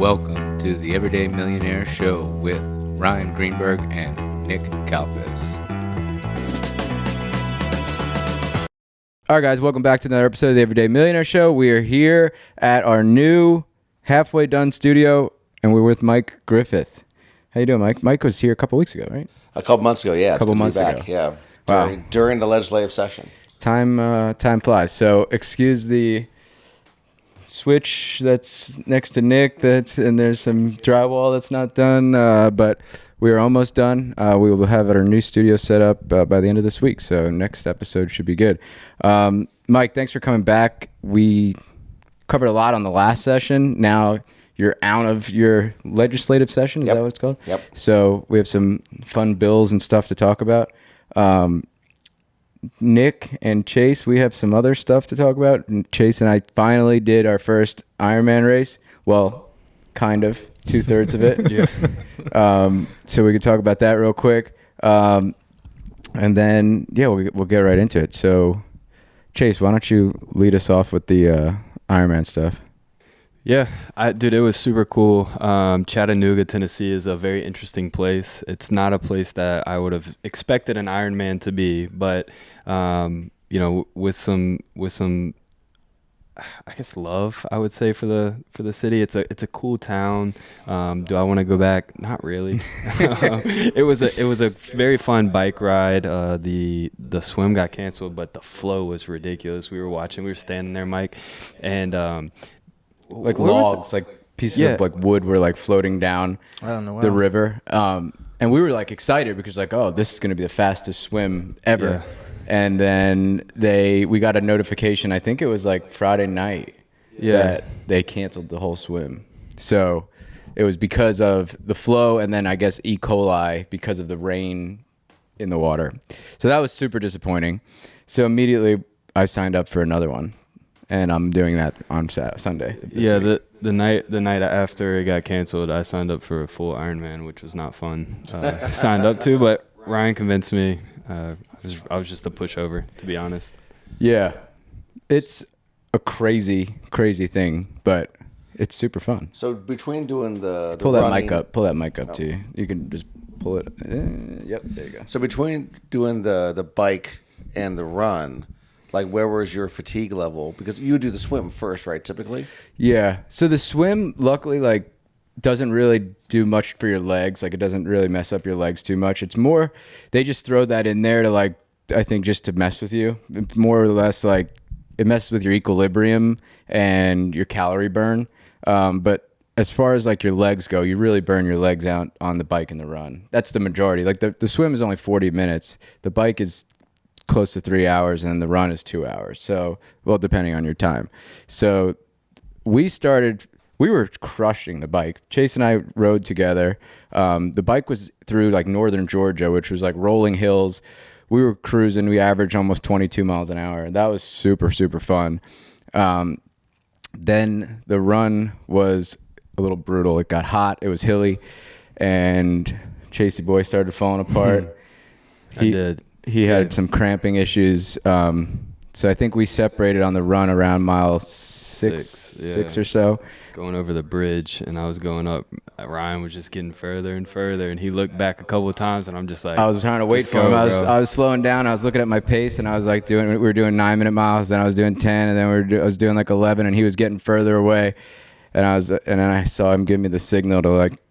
Welcome to the Everyday Millionaire Show with Ryan Greenberg and Nick Kalfas. All right, guys, welcome back to another episode of the Everyday Millionaire Show. We are here at our new halfway done studio, and we're with Mike Griffith. How you doing, Mike? Mike was here a couple weeks ago, right? A couple months ago, yeah. A couple months ago. Yeah. Wow. During the legislative session. Time flies. So excuse the switch that's next to Nick, and there's some drywall that's not done, but we are almost done. We will have our new studio set up by the end of this week, so next episode should be good. Mike, thanks for coming back. We covered a lot on the last session. Now you're out of your legislative session. Is that what it's called? Yep. So we have some fun bills and stuff to talk about. Nick and Chase, we have some other stuff to talk about. And Chase and I finally did our first Ironman race. Well, kind of, 2/3 of it. Yeah. So we could talk about that real quick. And then, we'll get right into it. So, Chase, why don't you lead us off with the Ironman stuff? Yeah, dude, it was super cool. Chattanooga, Tennessee is a very interesting place. It's not a place that I would have expected an Ironman to be, but with some I guess love, I would say, for the city. It's a cool town. Do I want to go back? Not really. It was a very fun bike ride. The swim got canceled, but the flow was ridiculous. We were standing there, Mike, and like logs, like pieces of like wood were like floating down the river. And we were like excited because like, oh, this is going to be the fastest swim ever. Yeah. And then we got a notification, I think it was like Friday night, that they canceled the whole swim. So it was because of the flow and then I guess E. coli because of the rain in the water. So that was super disappointing. So immediately I signed up for another one. And I'm doing that on Sunday. Yeah, the night after it got canceled, I signed up for a full Ironman, which was not fun. Signed up to, but Ryan convinced me. I was just a pushover, to be honest. Yeah, it's a crazy thing, but it's super fun. So between doing the pull running, that mic up to you. You can just pull it. Yep, there you go. So between doing the bike and the run, like, where was your fatigue level? Because you do the swim first, right, typically? Yeah. So the swim, luckily, like, doesn't really do much for your legs. Like, it doesn't really mess up your legs too much. It's more, they just throw that in there to, like, I think just to mess with you. More or less, like, it messes with your equilibrium and your calorie burn. But as far as, like, your legs go, you really burn your legs out on the bike and the run. That's the majority. Like, the swim is only 40 minutes. The bike is close to 3 hours and the run is 2 hours. So, well, depending on your time. So we were crushing the bike. Chase and I rode together. The bike was through like northern Georgia, which was like rolling hills. We were cruising. We averaged almost 22 miles an hour. That was super, super fun. Then the run was a little brutal. It got hot. It was hilly. And Chasey boy started falling apart. He had some cramping issues. So I think we separated on the run around mile six or so. Going over the bridge, and I was going up. Ryan was just getting further and further, and he looked back a couple of times, and I'm just like, I was trying to wait for him. I was slowing down. I was looking at my pace, and I was like we were doing 9-minute miles. Then I was doing 10, and then I was doing like 11, and he was getting further away. And then I saw him give me the signal to like,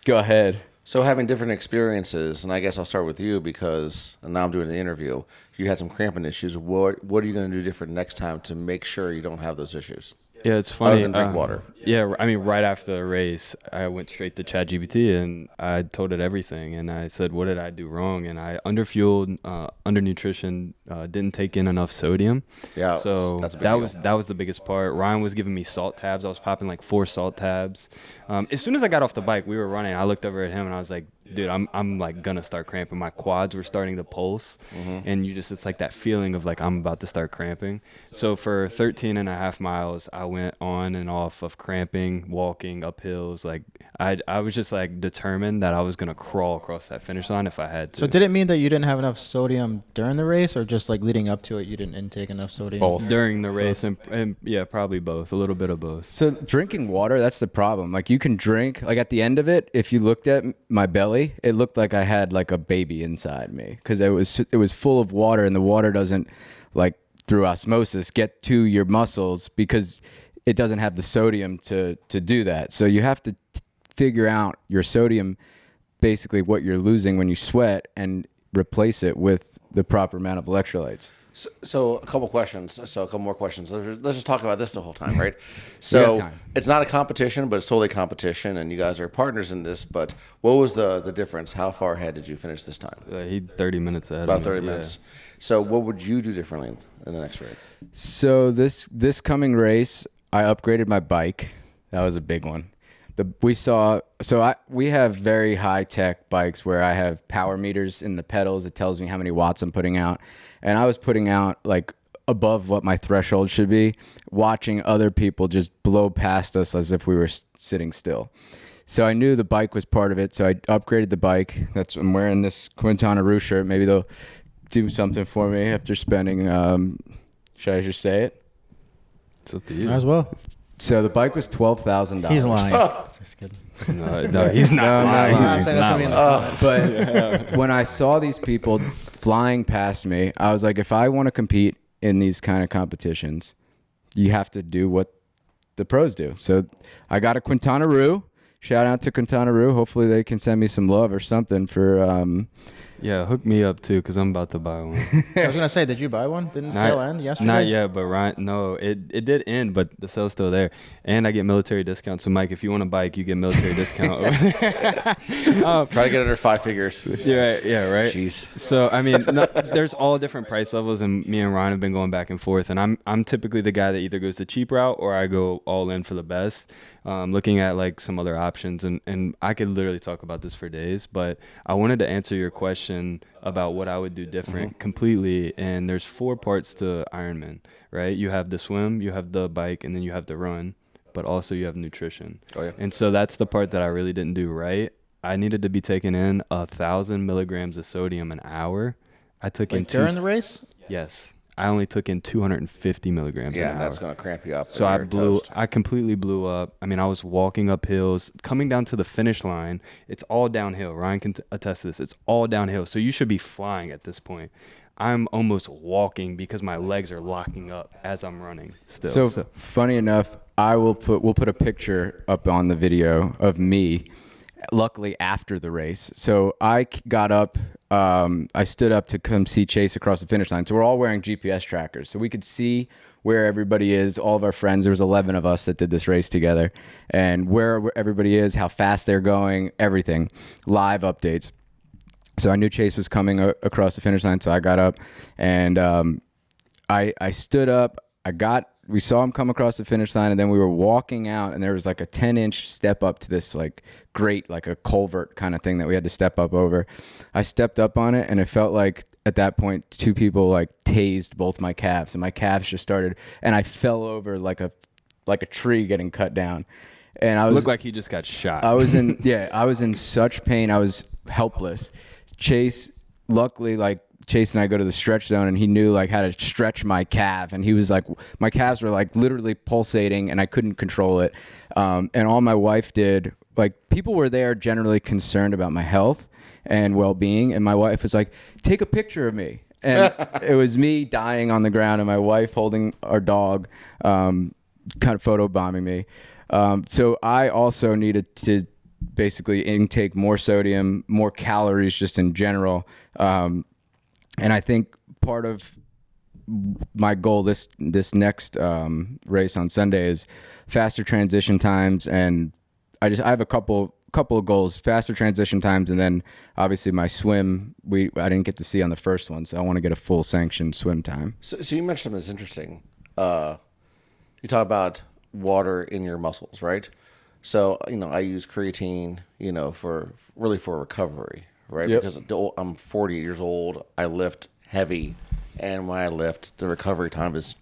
go ahead. So having different experiences, and I guess I'll start with you because now I'm doing the interview. You had some cramping issues. What are you going to do different next time to make sure you don't have those issues? Yeah, it's funny. Other than drink water. Yeah, I mean, right after the race, I went straight to ChatGPT and I told it everything. And I said, what did I do wrong? And I underfueled, undernutrition, didn't take in enough sodium. Yeah, so that was the biggest part. Ryan was giving me salt tabs. I was popping like 4 salt tabs. As soon as I got off the bike, we were running. I looked over at him and I was like, dude, I'm like gonna start cramping. My quads were starting to pulse, and it's like that feeling of like I'm about to start cramping. So for 13 and a half miles, I went on and off of cramping, walking up hills. Like I was just like determined that I was gonna crawl across that finish line if I had to. So did it mean that you didn't have enough sodium during the race, or just like leading up to it, you didn't intake enough sodium? Both. During the race, and yeah, probably both. A little bit of both. So drinking water, that's the problem. Like you can drink, like at the end of it, if you looked at my belly, it looked like I had like a baby inside me because it was full of water, and the water doesn't like through osmosis get to your muscles because it doesn't have the sodium to do that. So you have to figure out your sodium, basically what you're losing when you sweat, and replace it with the proper amount of electrolytes. So a couple questions. So a couple more questions. Let's just talk about this the whole time, right? got So time. it's not a competition, but it's totally competition, and you guys are partners in this. But what was the difference? How far ahead did you finish this time? He 30 minutes ahead. About of me, 30 minutes. So what would you do differently in the next race? So this coming race, I upgraded my bike. That was a big one. We have very high tech bikes where I have power meters in the pedals. It tells me how many watts I'm putting out, and I was putting out like above what my threshold should be, watching other people just blow past us as if we were sitting still. So I knew the bike was part of it. So I upgraded the bike. I'm wearing this Quintana Roo shirt. Maybe they'll do something for me after spending. Should I just say it? It's up to you. Might as well. So the bike was $12,000. He's lying. Just kidding. No, he's not lying. I'm He's saying that's not what we in the lying. comments. But when I saw these people flying past me, I was like, if I want to compete in these kind of competitions, you have to do what the pros do. So I got a Quintana Roo. Shout out to Quintana Roo. Hopefully they can send me some love or something for Yeah, hook me up too, because I'm about to buy one. I was gonna say, did you buy one? Didn't the sale end yesterday? Not yet, but Ryan, no, it did end, but the sale's still there, and I get military discount. So Mike, if you want a bike, you get military discount. Try to get under 5 figures. Yeah, right. Jeez. So I mean, there's all different price levels, and me and Ryan have been going back and forth. And I'm typically the guy that either goes the cheap route or I go all in for the best. Looking at like some other options, and I could literally talk about this for days, but I wanted to answer your question about what I would do different completely. And there's 4 parts to Ironman, right? You have the swim, you have the bike, and then you have the run, but also you have nutrition. Oh, yeah. And so that's the part that I really didn't do right. I needed to be taking in 1,000 milligrams of sodium an hour. I took in During the race? Yes. I only took in 250 milligrams an Yeah, hour. that's going to cramp you up. So and you're toast. I completely blew up. I mean, I was walking up hills, coming down to the finish line. It's all downhill. Ryan can attest to this. It's all downhill. So you should be flying at this point. I'm almost walking because my legs are locking up as I'm running still. So funny enough, we'll put a picture up on the video of me, luckily after the race. So I got up, I stood up to come see Chase across the finish line. So we're all wearing GPS trackers. So we could see where everybody is, all of our friends. There was 11 of us that did this race together, and where everybody is, how fast they're going, everything, live updates. So I knew Chase was coming across the finish line. So I got up and I stood up. We saw him come across the finish line, and then we were walking out, and there was like a 10-inch step up to this like grate, like a culvert kind of thing that we had to step up over. I stepped up on it, and it felt like at that point 2 people like tased both my calves, and my calves just started, and I fell over like a tree getting cut down. And I was looked like he just got shot. I was in such pain. I was helpless. Chase, luckily, like Chase and I go to the stretch zone, and he knew like how to stretch my calf, and he was like, my calves were like literally pulsating, and I couldn't control it. And all my wife did, like, people were there generally concerned about my health and well-being, and my wife was like, take a picture of me. And it was me dying on the ground, and my wife holding our dog, kind of photobombing me. So I also needed to basically intake more sodium, more calories just in general. And I think part of my goal this next race on Sunday is faster transition times, and I have a couple of goals: faster transition times, and then obviously my swim. I didn't get to see on the first one, so I want to get a full sanctioned swim time. So you mentioned something that's interesting. You talk about water in your muscles, right? So, I use creatine, for recovery, right? Yep. Because I'm 48 years old. I lift heavy. And when I lift, the recovery time is,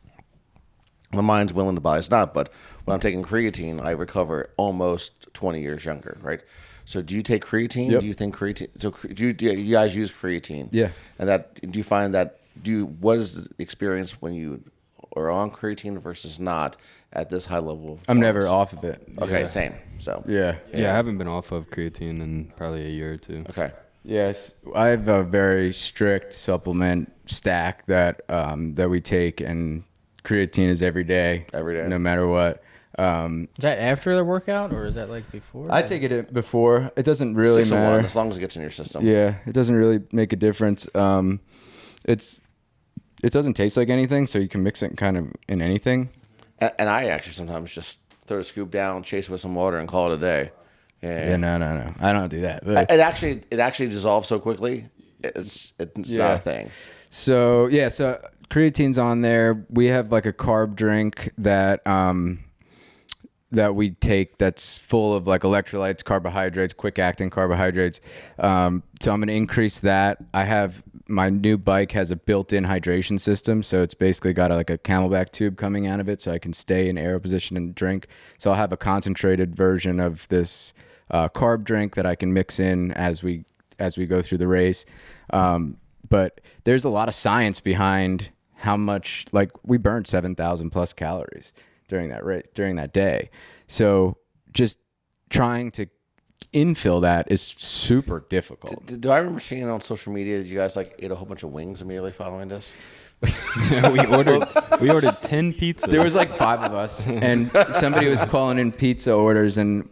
the mind's willing, the body's not. But when I'm taking creatine, I recover almost 20 years younger, right? So do you take creatine? Yep. Do you think creatine, so do you guys use creatine? Yeah. And do you find that, what is the experience when you are on creatine versus not at this high level of I'm never performance? off of it. Okay, Yeah. same. So Yeah. Yeah, I haven't been off of creatine in probably a year or two. okay. Yes, I have a very strict supplement stack that that we take, and creatine is every day, no matter what. Is that after the workout or is that like before? I take it before. It doesn't really 6 to 1, matter. as long as it gets in your system. Yeah, it doesn't really make a difference. It doesn't taste like anything, so you can mix it kind of in anything. And I actually sometimes just throw a scoop down, chase with some water, and call it a day. Yeah, no. I don't do that. But It actually dissolves so quickly. It's not a thing. So creatine's on there. We have like a carb drink that that we take that's full of like electrolytes, carbohydrates, quick acting carbohydrates. So I'm going to increase that. My new bike has a built-in hydration system, so it's basically got like a Camelback tube coming out of it, so I can stay in aero position and drink. So I'll have a concentrated version of this carb drink that I can mix in as we go through the race. But there's a lot of science behind how much, like, we burned 7,000 plus calories during that day. So just trying to infill that is super difficult. Do I remember seeing on social media that you guys like ate a whole bunch of wings immediately following this? Yeah, we ordered 10 pizzas. There was like 5 of us, and somebody was calling in pizza orders, and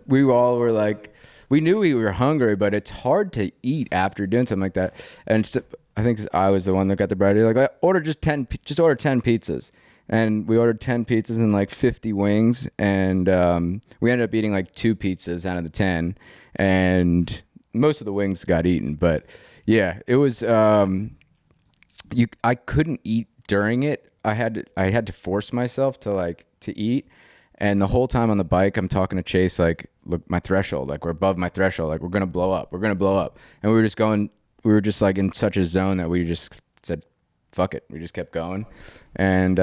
we all were like, we knew we were hungry, but it's hard to eat after doing something like that. And I think I was the one that got the bread. Like, order just order 10 pizzas. And we ordered 10 pizzas and like 50 wings, and we ended up eating like 2 pizzas out of the 10, and most of the wings got eaten. But yeah, it was I couldn't eat during it. I had to force myself to eat, and the whole time on the bike, I'm talking to Chase like, look, my threshold, like we're above my threshold, like we're gonna blow up, and we were just like in such a zone that we just said, fuck it, we just kept going, and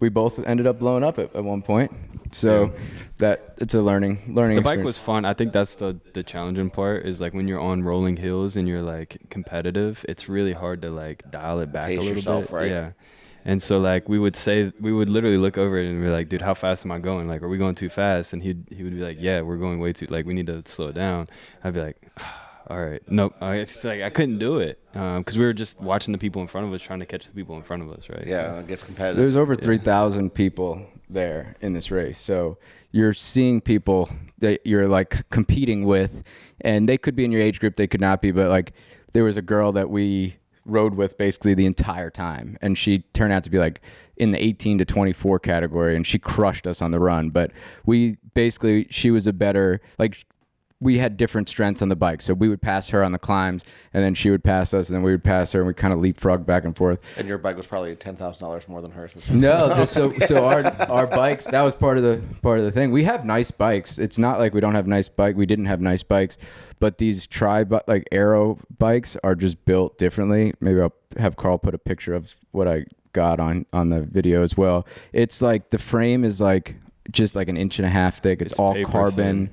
we both ended up blowing up at one point. So that it's a learning The experience. bike was fun. I think that's the challenging part, is like when you're on rolling hills and you're like competitive, it's really hard to like dial it back Pace a little yourself, bit. right? Yeah. And so like we would literally look over it and be like, dude, how fast am I going? Like, are we going too fast? And he would be like, yeah, we're going way too, like, we need to slow it down. I'd be like, all right, nope. It's like I couldn't do it because we were just watching the people in front of us, trying to catch the people in front of us, right? Yeah, it gets competitive. There's over 3,000 people there in this race. So you're seeing people that you're like competing with, and they could be in your age group, they could not be. But like, there was a girl that we rode with basically the entire time, and she turned out to be like in the 18 to 24 category, and she crushed us on the run. But she was a better, like, we had different strengths on the bike, so we would pass her on the climbs, and then she would pass us, and then we would pass her, and we kind of leapfrog back and forth. And your bike was probably $10,000 more than hers. No, so our bikes, that was part of the thing. We have nice bikes. It's not like we don't have nice bike. We didn't have nice bikes, but these like aero bikes are just built differently. Maybe I'll have Carl put a picture of what I got on the video as well. It's like the frame is like just like 1.5 inches thick. It's all carbon,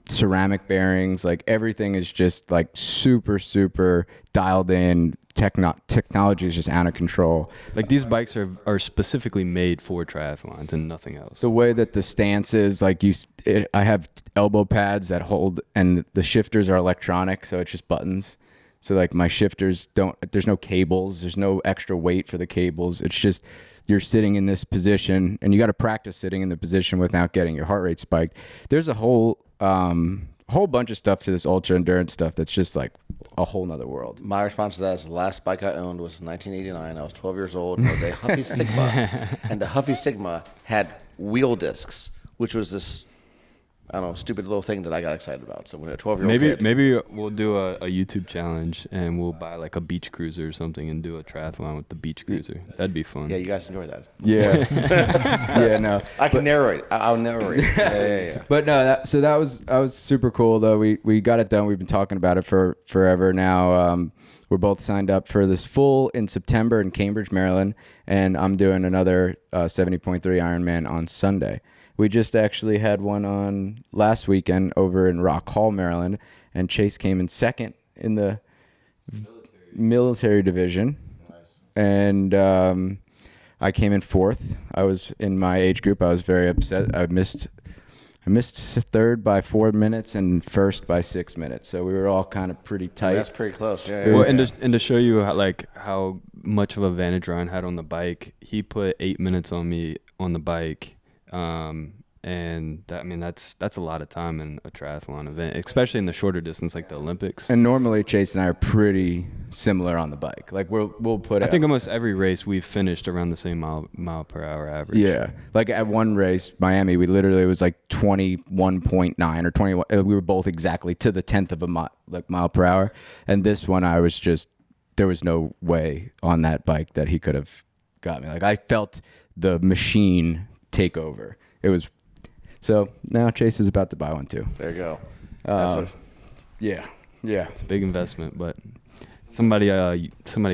ceramic bearings. Like, everything is just like super, super dialed in. Technology is just out of control. Like, these bikes are specifically made for triathlons and nothing else. The way that the stance is, like, I have elbow pads that hold, and the shifters are electronic, so it's just buttons. So like, my shifters there's no cables, there's no extra weight for the cables. It's just, you're sitting in this position, and you got to practice sitting in the position without getting your heart rate spiked. There's a whole bunch of stuff to this ultra endurance stuff that's just like a whole nother world. My response to that is the last bike I owned was 1989. I was 12 years old. It was a Huffy Sigma, and the Huffy Sigma had wheel discs, which was this, I don't know, stupid little thing that I got excited about. So when a 12-year-old kid, Maybe we'll do a YouTube challenge and we'll buy like a beach cruiser or something and do a triathlon with the beach cruiser. That'd be fun. yeah, you guys enjoy that. Yeah. Yeah, no. I can narrate. I'll narrate. Yeah. But no, that was super cool though. We got it done. We've been talking about it for forever now. We're both signed up for this full in September in Cambridge, Maryland, and I'm doing another 70.3 Ironman on Sunday. We just actually had one on last weekend over in Rock Hall, Maryland, and Chase came in second in the military division. Nice. And I came in fourth. I was in my age group. I was very upset. I missed third by 4 minutes and first by 6 minutes. So we were all kind of pretty tight. That's pretty close. Yeah. Well, and to show you how much of an advantage Ryan had on the bike, he put 8 minutes on me on the bike. And that's a lot of time in a triathlon event, especially in the shorter distance like the Olympics. And normally Chase and I are pretty similar on the bike. Like we'll put. I think almost every race we've finished around the same mile per hour average. Yeah, like at one race, Miami, we literally it was like 21.9 or 21. We were both exactly to the 10th of a mile per hour. And this one, I was just there was no way on that bike that he could have got me. Like I felt the machine take over. It was so now Chase is about to buy one too. There you go. Yeah. It's a big investment, but somebody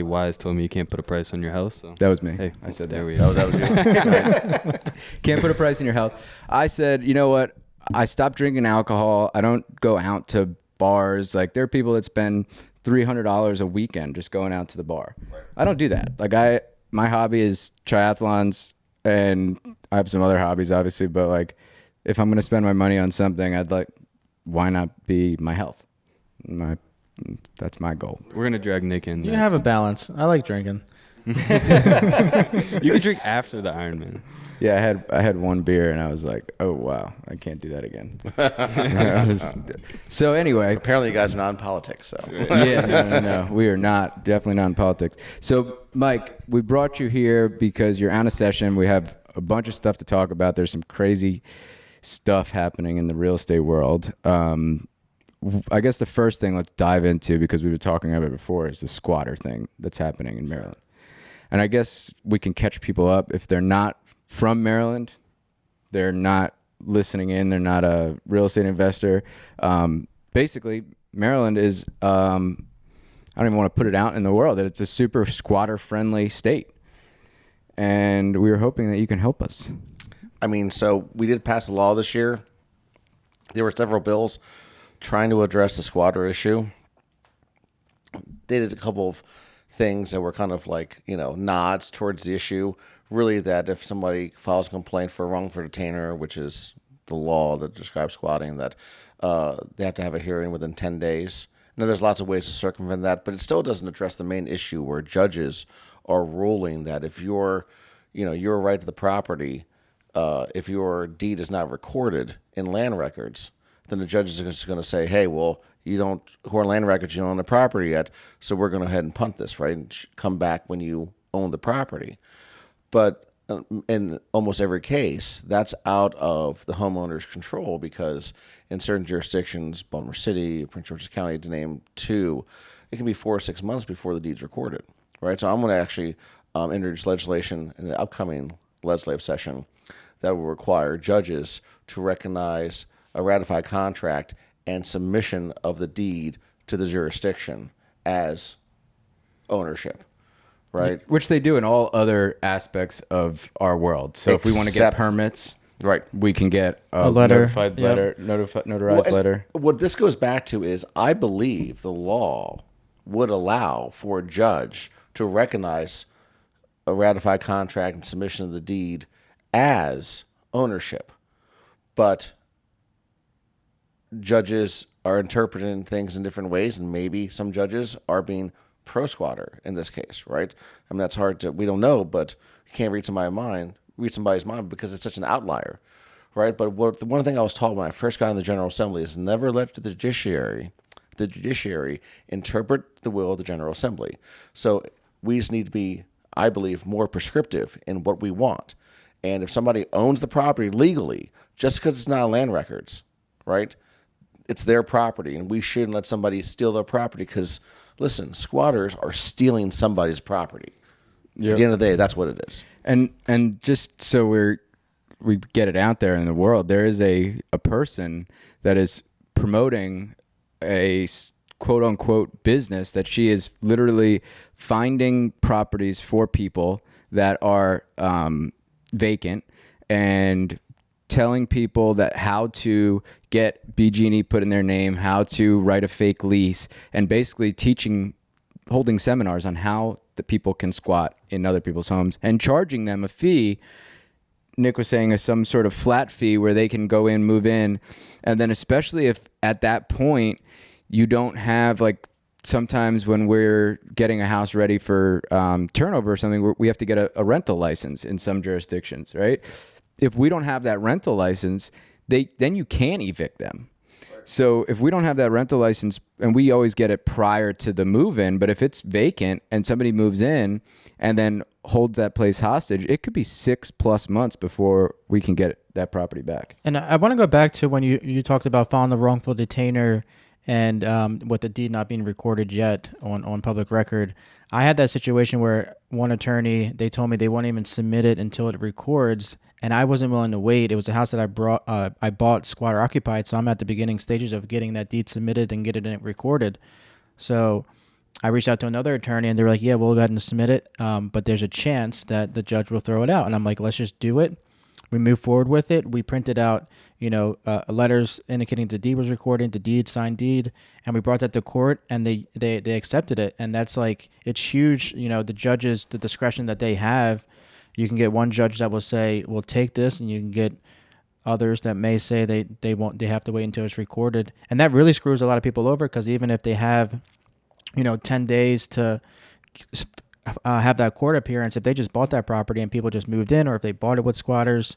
wise told me you can't put a price on your house. So that was me. Hey, I said there that. we go. That was you. Can't put a price on your health. I said, you know what? I stopped drinking alcohol. I don't go out to bars. Like there are people that spend $300 a weekend just going out to the bar. Right. I don't do that. Like my hobby is triathlons. And I have some other hobbies, obviously, but like, if I'm going to spend my money on something, why not be my health? That's my goal. We're going to drag Nick in. You can have a balance. I like drinking. You can drink after the Ironman. Yeah, I had one beer and I was like, oh wow, I can't do that again. So anyway, apparently you guys are not in politics. So yeah, no, we are definitely not in politics. So Mike, we brought you here because you're on a session. We have a bunch of stuff to talk about. There's some crazy stuff happening in the real estate world. I guess the first thing let's dive into, because we were talking about it before, is the squatter thing that's happening in Maryland. And I guess we can catch people up if they're not from Maryland, they're not listening in, they're not a real estate investor. Basically, Maryland is, I don't even want to put it out in the world, that it's a super squatter-friendly state. And we were hoping that you can help us. I mean, so we did pass a law this year. There were several bills trying to address the squatter issue. They did a couple of things that were kind of like, nods towards the issue. Really, that if somebody files a complaint for wrongful detainer, which is the law that describes squatting, that they have to have a hearing within 10 days. Now, there's lots of ways to circumvent that, but it still doesn't address the main issue where judges are ruling that if your right to the property, if your deed is not recorded in land records, then the judge is just going to say, hey, well, you don't, who are land records, you don't own the property yet, so we're going to go ahead and punt this, right? And come back when you own the property. But in almost every case, that's out of the homeowner's control, because in certain jurisdictions, Baltimore City, Prince George's County, to name two, it can be 4 or 6 months before the deed's recorded, right? So I'm going to actually introduce legislation in the upcoming legislative session that will require judges to recognize a ratified contract and submission of the deed to the jurisdiction as ownership. Right, which they do in all other aspects of our world. So if we want to get permits, right, we can get a letter, notified letter, notarized letter. What this goes back to is, I believe the law would allow for a judge to recognize a ratified contract and submission of the deed as ownership, but judges are interpreting things in different ways, and maybe some judges are being pro-squatter in this case, right? I mean, that's hard to, we don't know, but you can't read somebody's mind because it's such an outlier, right? But one thing I was taught when I first got in the General Assembly is never let the judiciary interpret the will of the General Assembly. So we just need to be, I believe, more prescriptive in what we want. And if somebody owns the property legally, just because it's not on land records, right? It's their property, and we shouldn't let somebody steal their property because, listen, squatters are stealing somebody's property. At the end of the day, that's what it is. And just so we get it out there in the world, there is a person that is promoting a quote unquote business that she is literally finding properties for people that are vacant and telling people that how to get BG&E put in their name, how to write a fake lease, and basically holding seminars on how the people can squat in other people's homes and charging them a fee. Nick was saying some sort of flat fee where they can go in, move in. And then especially if at that point you don't have, like, sometimes when we're getting a house ready for turnover or something, we have to get a rental license in some jurisdictions, right? If we don't have that rental license, then you can't evict them. So if we don't have that rental license, and we always get it prior to the move-in, but if it's vacant and somebody moves in and then holds that place hostage, it could be 6+ months before we can get that property back. And I want to go back to when you talked about filing the wrongful detainer and with the deed not being recorded yet on public record. I had that situation where one attorney, they told me they won't even submit it until it records, and I wasn't willing to wait. It was a house that I bought squatter occupied, so I'm at the beginning stages of getting that deed submitted and getting it recorded. So I reached out to another attorney, and they were like, yeah, we'll go ahead and submit it, but there's a chance that the judge will throw it out. And I'm like, let's just do it. We moved forward with it. We printed out, letters indicating the deed was recorded, the deed, signed deed, and we brought that to court, and they accepted it. And that's like, it's huge, the judges, the discretion that they have. You can get one judge that will say, we'll take this, and you can get others that may say they won't, they have to wait until it's recorded. And that really screws a lot of people over, because even if they have, 10 days to have that court appearance, if they just bought that property and people just moved in, or if they bought it with squatters,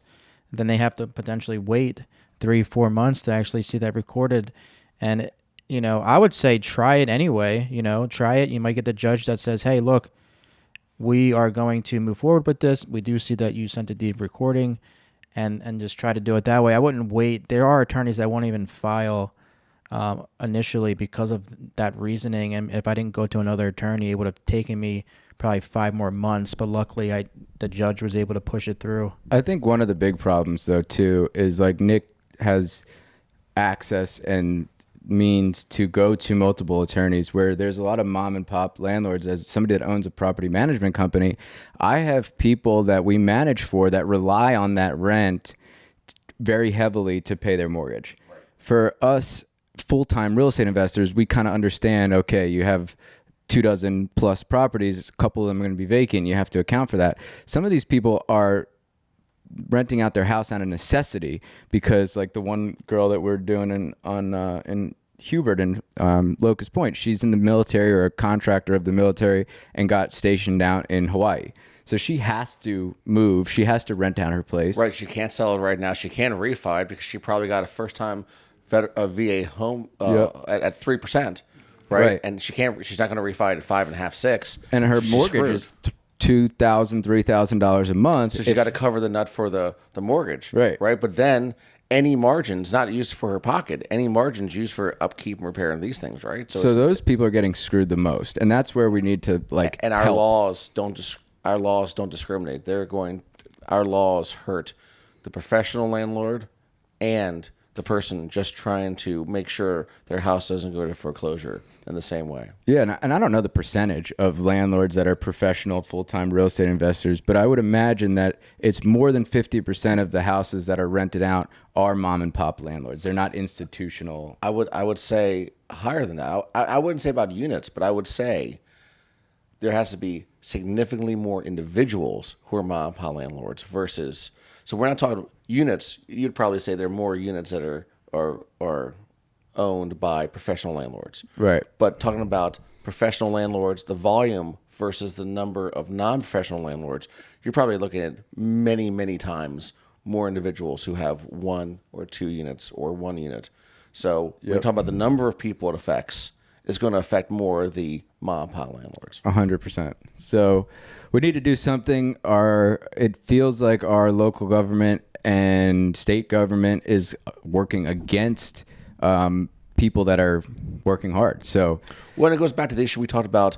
then they have to potentially wait 3-4 months to actually see that recorded. And, I would say try it anyway, try it. You might get the judge that says, hey, look, we are going to move forward with this. We do see that you sent a deed recording, and just try to do it that way. I wouldn't wait. There are attorneys that won't even file initially because of that reasoning. And if I didn't go to another attorney, it would have taken me probably 5 more months, but luckily the judge was able to push it through. I think one of the big problems, though, too, is like Nick has access and means to go to multiple attorneys, where there's a lot of mom and pop landlords. As somebody that owns a property management company, I have people that we manage for that rely on that rent very heavily to pay their mortgage. Right. For us full-time real estate investors, we kind of understand, okay, you have 24+ properties, a couple of them are going to be vacant. You have to account for that. Some of these people are renting out their house out of necessity, because like the one girl that we're doing in Hubert and Locust Point, she's in the military, or a contractor of the military, and got stationed out in Hawaii. So she has to move. She has to rent out her place. Right. She can't sell it right now. She can't refi because she probably got a first-time VA home at 3%. Right. And she's not going to refi at 5.5, 6. And her mortgage is $2,000, $3,000 a month. So she's got to cover the nut for the mortgage. Right. Right. But then any margins not used for her pocket, any margins used for upkeep and repair and these things. Right. So those people are getting screwed the most. And that's where we need to and our help. laws don't discriminate. Our laws hurt the professional landlord and the person just trying to make sure their house doesn't go to foreclosure in the same way. Yeah, and I don't know the percentage of landlords that are professional full-time real estate investors, but I would imagine that it's more than 50% of the houses that are rented out are mom and pop landlords. They're not institutional. I would say higher than that. I wouldn't say about units, but I would say there has to be significantly more individuals who are mom and pop landlords versus. So we're not talking units. You'd probably say there are more units that are owned by professional landlords. Right. But talking about professional landlords, the volume versus the number of non-professional landlords, you're probably looking at many, many times more individuals who have 1 or 2 units or 1 unit. So when we're talking about the number of people it affects, it's going to affect more the mom and pop landlords. 100%. So we need to do something. It feels like our local government and state government is working against people that are working hard. So when it goes back to the issue we talked about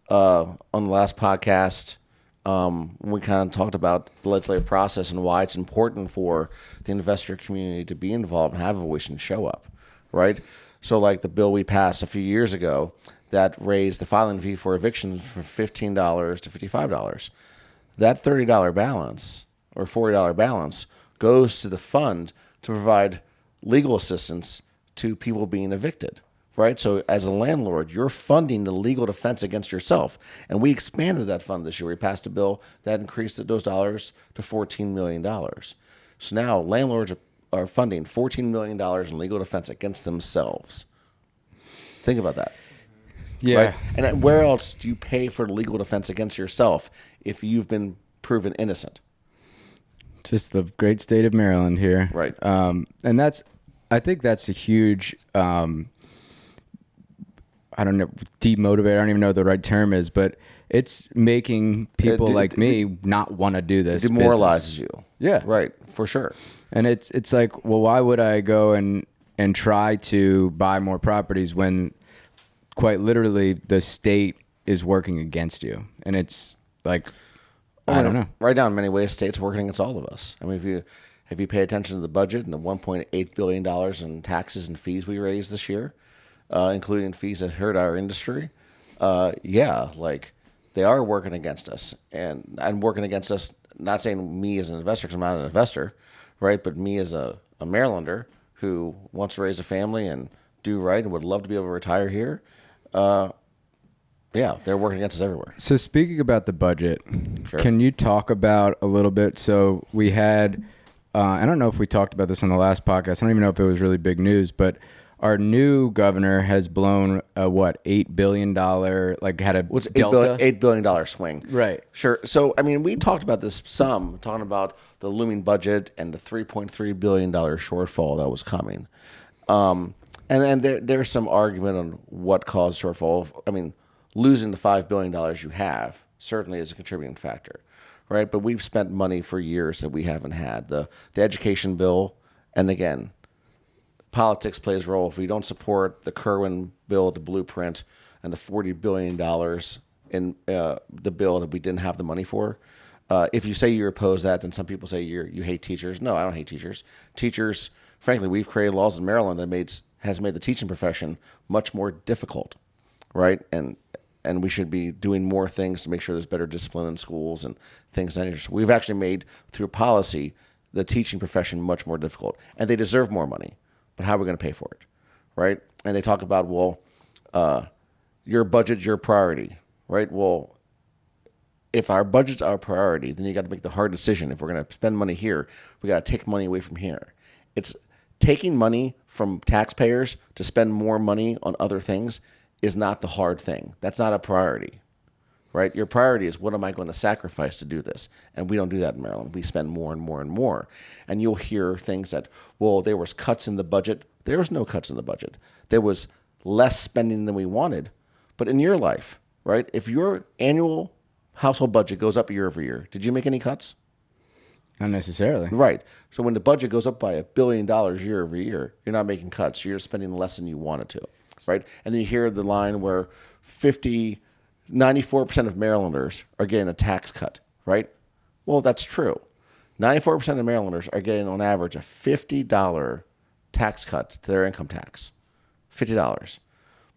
on the last podcast, we kind of talked about the legislative process and why it's important for the investor community to be involved and have a voice and show up, right? So like the bill we passed a few years ago that raised the filing fee for evictions from $15 to $55. That $30 balance or $40 balance goes to the fund to provide legal assistance to people being evicted, right? So as a landlord, you're funding the legal defense against yourself. And we expanded that fund this year. We passed a bill that increased those dollars to $14 million. So now landlords are funding $14 million in legal defense against themselves. Think about that. yeah, Right? And where else do you pay for legal defense against yourself if you've been proven innocent? just the great state of Maryland here. Right. And I think that's a huge, I don't know, demotivate. I don't even know what the right term is, but it's making people like me not want to do this. Demoralizes you. Yeah. Right. For sure. And it's like, well, why would I go and try to buy more properties when quite literally the state is working against you? And it's like, I don't know. Right now, in many ways, state's working against all of us. I mean, if you pay attention to the budget and the $1.8 billion in taxes and fees we raised this year, including fees that hurt our industry, like they are working against us. And working against us, not saying me as an investor, because I'm not an investor, right? But me as a Marylander who wants to raise a family and do right and would love to be able to retire here. They're working against us everywhere. So speaking about the budget, Sure. can you talk about a little bit? So we had, I don't know if we talked about this on the last podcast. I don't even know if it was really big news, but our new governor has blown a $8 billion, had a What's delta? $8 billion swing? Right. Sure. So, I mean, we talked about this talking about the looming budget and the $3.3 billion shortfall that was coming. And then there's some argument on what caused shortfall. I mean, losing the $5 billion you have certainly is a contributing factor, right? But we've spent money for years that we haven't had. The education bill, and again, politics plays a role. If we don't support the Kerwin bill, the blueprint, and the $40 billion in the bill that we didn't have the money for, if you say you oppose that, then some people say you hate teachers. No, I don't hate teachers. Teachers, frankly, we've created laws in Maryland that has made the teaching profession much more difficult, right? And we should be doing more things to make sure there's better discipline in schools and things like that. So we've actually made, through policy, the teaching profession much more difficult. And they deserve more money. But how are we going to pay for it, right? And they talk about, your budget's your priority, right? Well, if our budget's our priority, then you got to make the hard decision. If we're going to spend money here, we got to take money away from here. It's taking money from taxpayers to spend more money on other things is not the hard thing. That's not a priority, right? Your priority is, what am I going to sacrifice to do this? And we don't do that in Maryland. We spend more and more and more. And you'll hear things that, there was cuts in the budget. There was no cuts in the budget. There was less spending than we wanted. But in your life, right, if your annual household budget goes up year over year, did you make any cuts? Not necessarily. Right. So when the budget goes up by $1 billion year over year, you're not making cuts. You're spending less than you wanted to, right? And then you hear the line where 94% of Marylanders are getting a tax cut, right? Well, that's true. 94% of Marylanders are getting, on average, a $50 tax cut to their income tax. $50.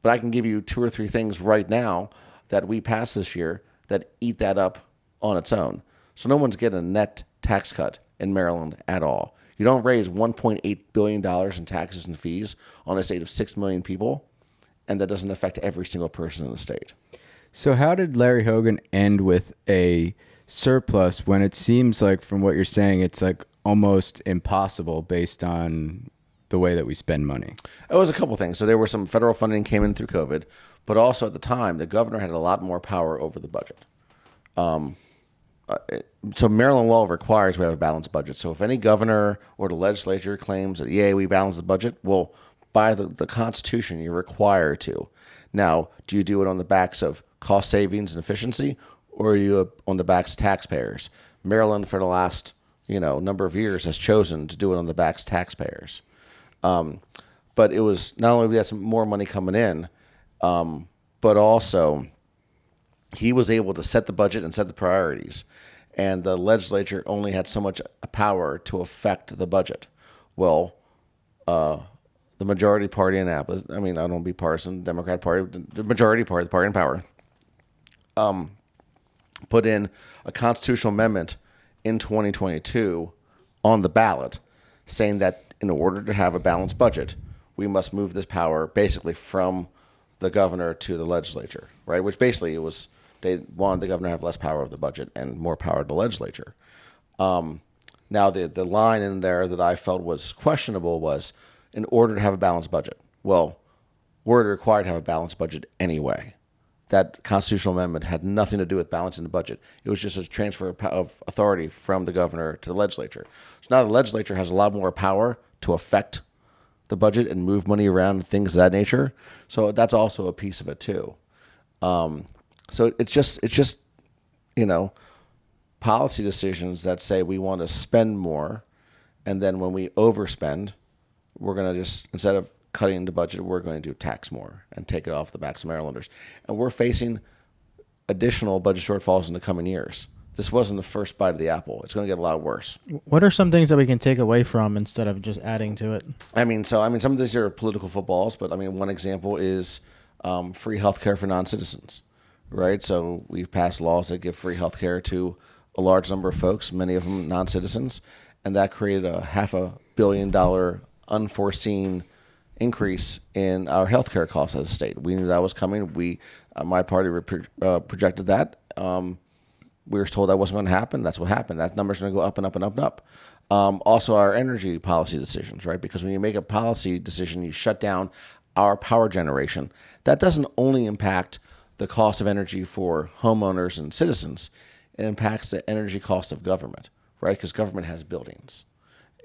But I can give you 2 or 3 things right now that we passed this year that eat that up on its own. So no one's getting a net tax cut in Maryland at all. You don't raise $1.8 billion in taxes and fees on a state of 6 million people, and that doesn't affect every single person in the state. So how did Larry Hogan end with a surplus when it seems like, from what you're saying, it's like almost impossible based on the way that we spend money? It was a couple things. So there were some federal funding came in through COVID, but also at the time, the governor had a lot more power over the budget. So Maryland law requires we have a balanced budget. So if any governor or the legislature claims that, we balance the budget, well, by the Constitution, you're required to. Now, do you do it on the backs of cost savings and efficiency, or are you on the backs of taxpayers? Maryland, for the last number of years, has chosen to do it on the backs of taxpayers. But it was not only we had some more money coming in, but also he was able to set the budget and set the priorities. And the legislature only had so much power to affect the budget. Well, the majority party in Annapolis, I don't want to be partisan, Democrat Party, the majority party, the party in power, put in a constitutional amendment in 2022 on the ballot saying that in order to have a balanced budget, we must move this power basically from the governor to the legislature, right? Which basically they wanted the governor to have less power of the budget and more power to the legislature. Now, the line in there that I felt was questionable was in order to have a balanced budget. Well, we're required to have a balanced budget anyway. That constitutional amendment had nothing to do with balancing the budget. It was just a transfer of authority from the governor to the legislature. So now the legislature has a lot more power to affect the budget and move money around and things of that nature. So that's also a piece of it too. So it's just policy decisions that say we want to spend more, and then when we overspend, we're going to just, instead of cutting the budget, we're going to tax more and take it off the backs of Marylanders. And we're facing additional budget shortfalls in the coming years. This wasn't the first bite of the apple. It's going to get a lot worse. What are some things that we can take away from instead of just adding to it? Some of these are political footballs, but one example is free health care for non-citizens, right? So we've passed laws that give free health care to a large number of folks, many of them non-citizens, and that created a $500 million unforeseen increase in our healthcare costs as a state. We knew that was coming. My party projected that. We were told that wasn't going to happen. That's what happened. That number's going to go up and up and up and up. Also, our energy policy decisions, right? Because when you make a policy decision, you shut down our power generation. That doesn't only impact the cost of energy for homeowners and citizens. It impacts the energy cost of government, right? Because government has buildings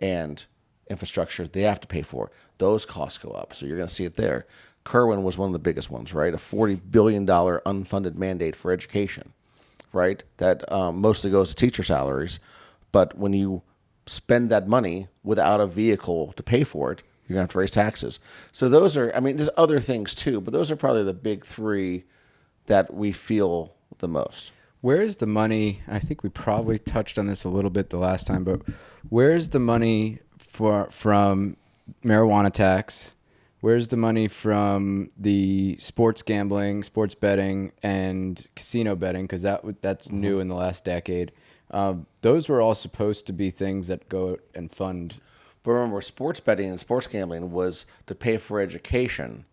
and infrastructure they have to pay for. Those costs go up. So you're going to see it there. Kerwin was one of the biggest ones, right? A $40 billion unfunded mandate for education, right? That mostly goes to teacher salaries. But when you spend that money without a vehicle to pay for it, you're going to have to raise taxes. So those are, there's other things too, but those are probably the big three that we feel the most. Where is the money? I think we probably touched on this a little bit the last time, but where's the money from marijuana tax? Where's the money from the sports gambling, sports betting, and casino betting? Because that's new in the last decade. Those were all supposed to be things that go and fund. But remember, sports betting and sports gambling was to pay for education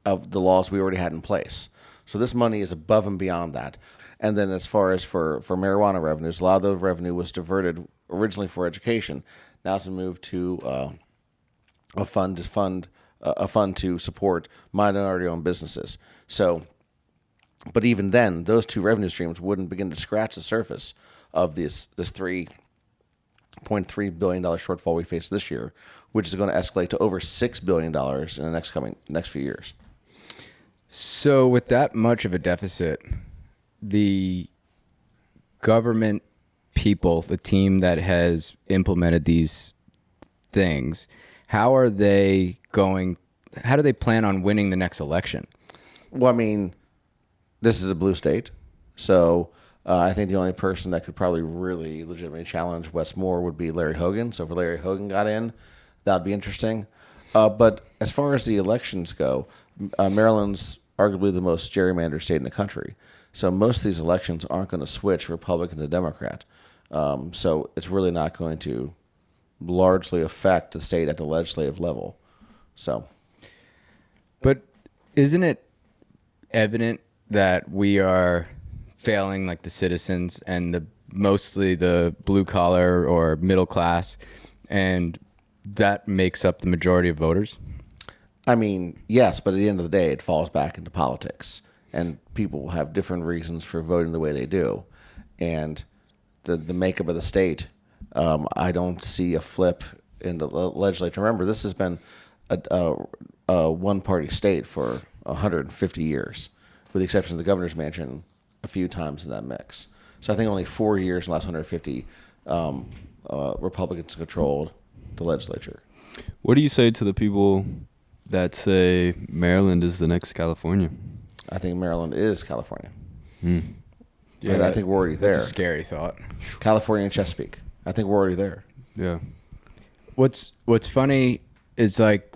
of the laws we already had in place. So this money is above and beyond that. And then as far as for marijuana revenues, a lot of the revenue was diverted originally for education. Now it's been moved to a fund to support minority-owned businesses. So, but even then, those two revenue streams wouldn't begin to scratch the surface of this $3.3 billion shortfall we face this year, which is going to escalate to over $6 billion in the next few years. So with that much of a deficit, the government people, the team that has implemented these things, how do they plan on winning the next election? Well, this is a blue state, so I think the only person that could probably really legitimately challenge Wes Moore would be Larry Hogan. So if Larry Hogan got in, that would be interesting. But as far as the elections go, Maryland's arguably the most gerrymandered state in the country. So most of these elections aren't going to switch Republican to Democrat. So it's really not going to largely affect the state at the legislative level. So, but isn't it evident that we are failing like the citizens and mostly the blue collar or middle class, and that makes up the majority of voters? Yes, but at the end of the day, it falls back into politics, and people have different reasons for voting the way they do, and the makeup of the state. I don't see a flip in the legislature. Remember, this has been a one-party state for 150 years, with the exception of the governor's mansion a few times in that mix. So I think only 4 years in the last 150, Republicans controlled the legislature. What do you say to the people that say Maryland is the next California? I think Maryland is California. Yeah, I think we're already there. That's a scary thought. California and Chesapeake. I think we're already there. Yeah. What's funny is like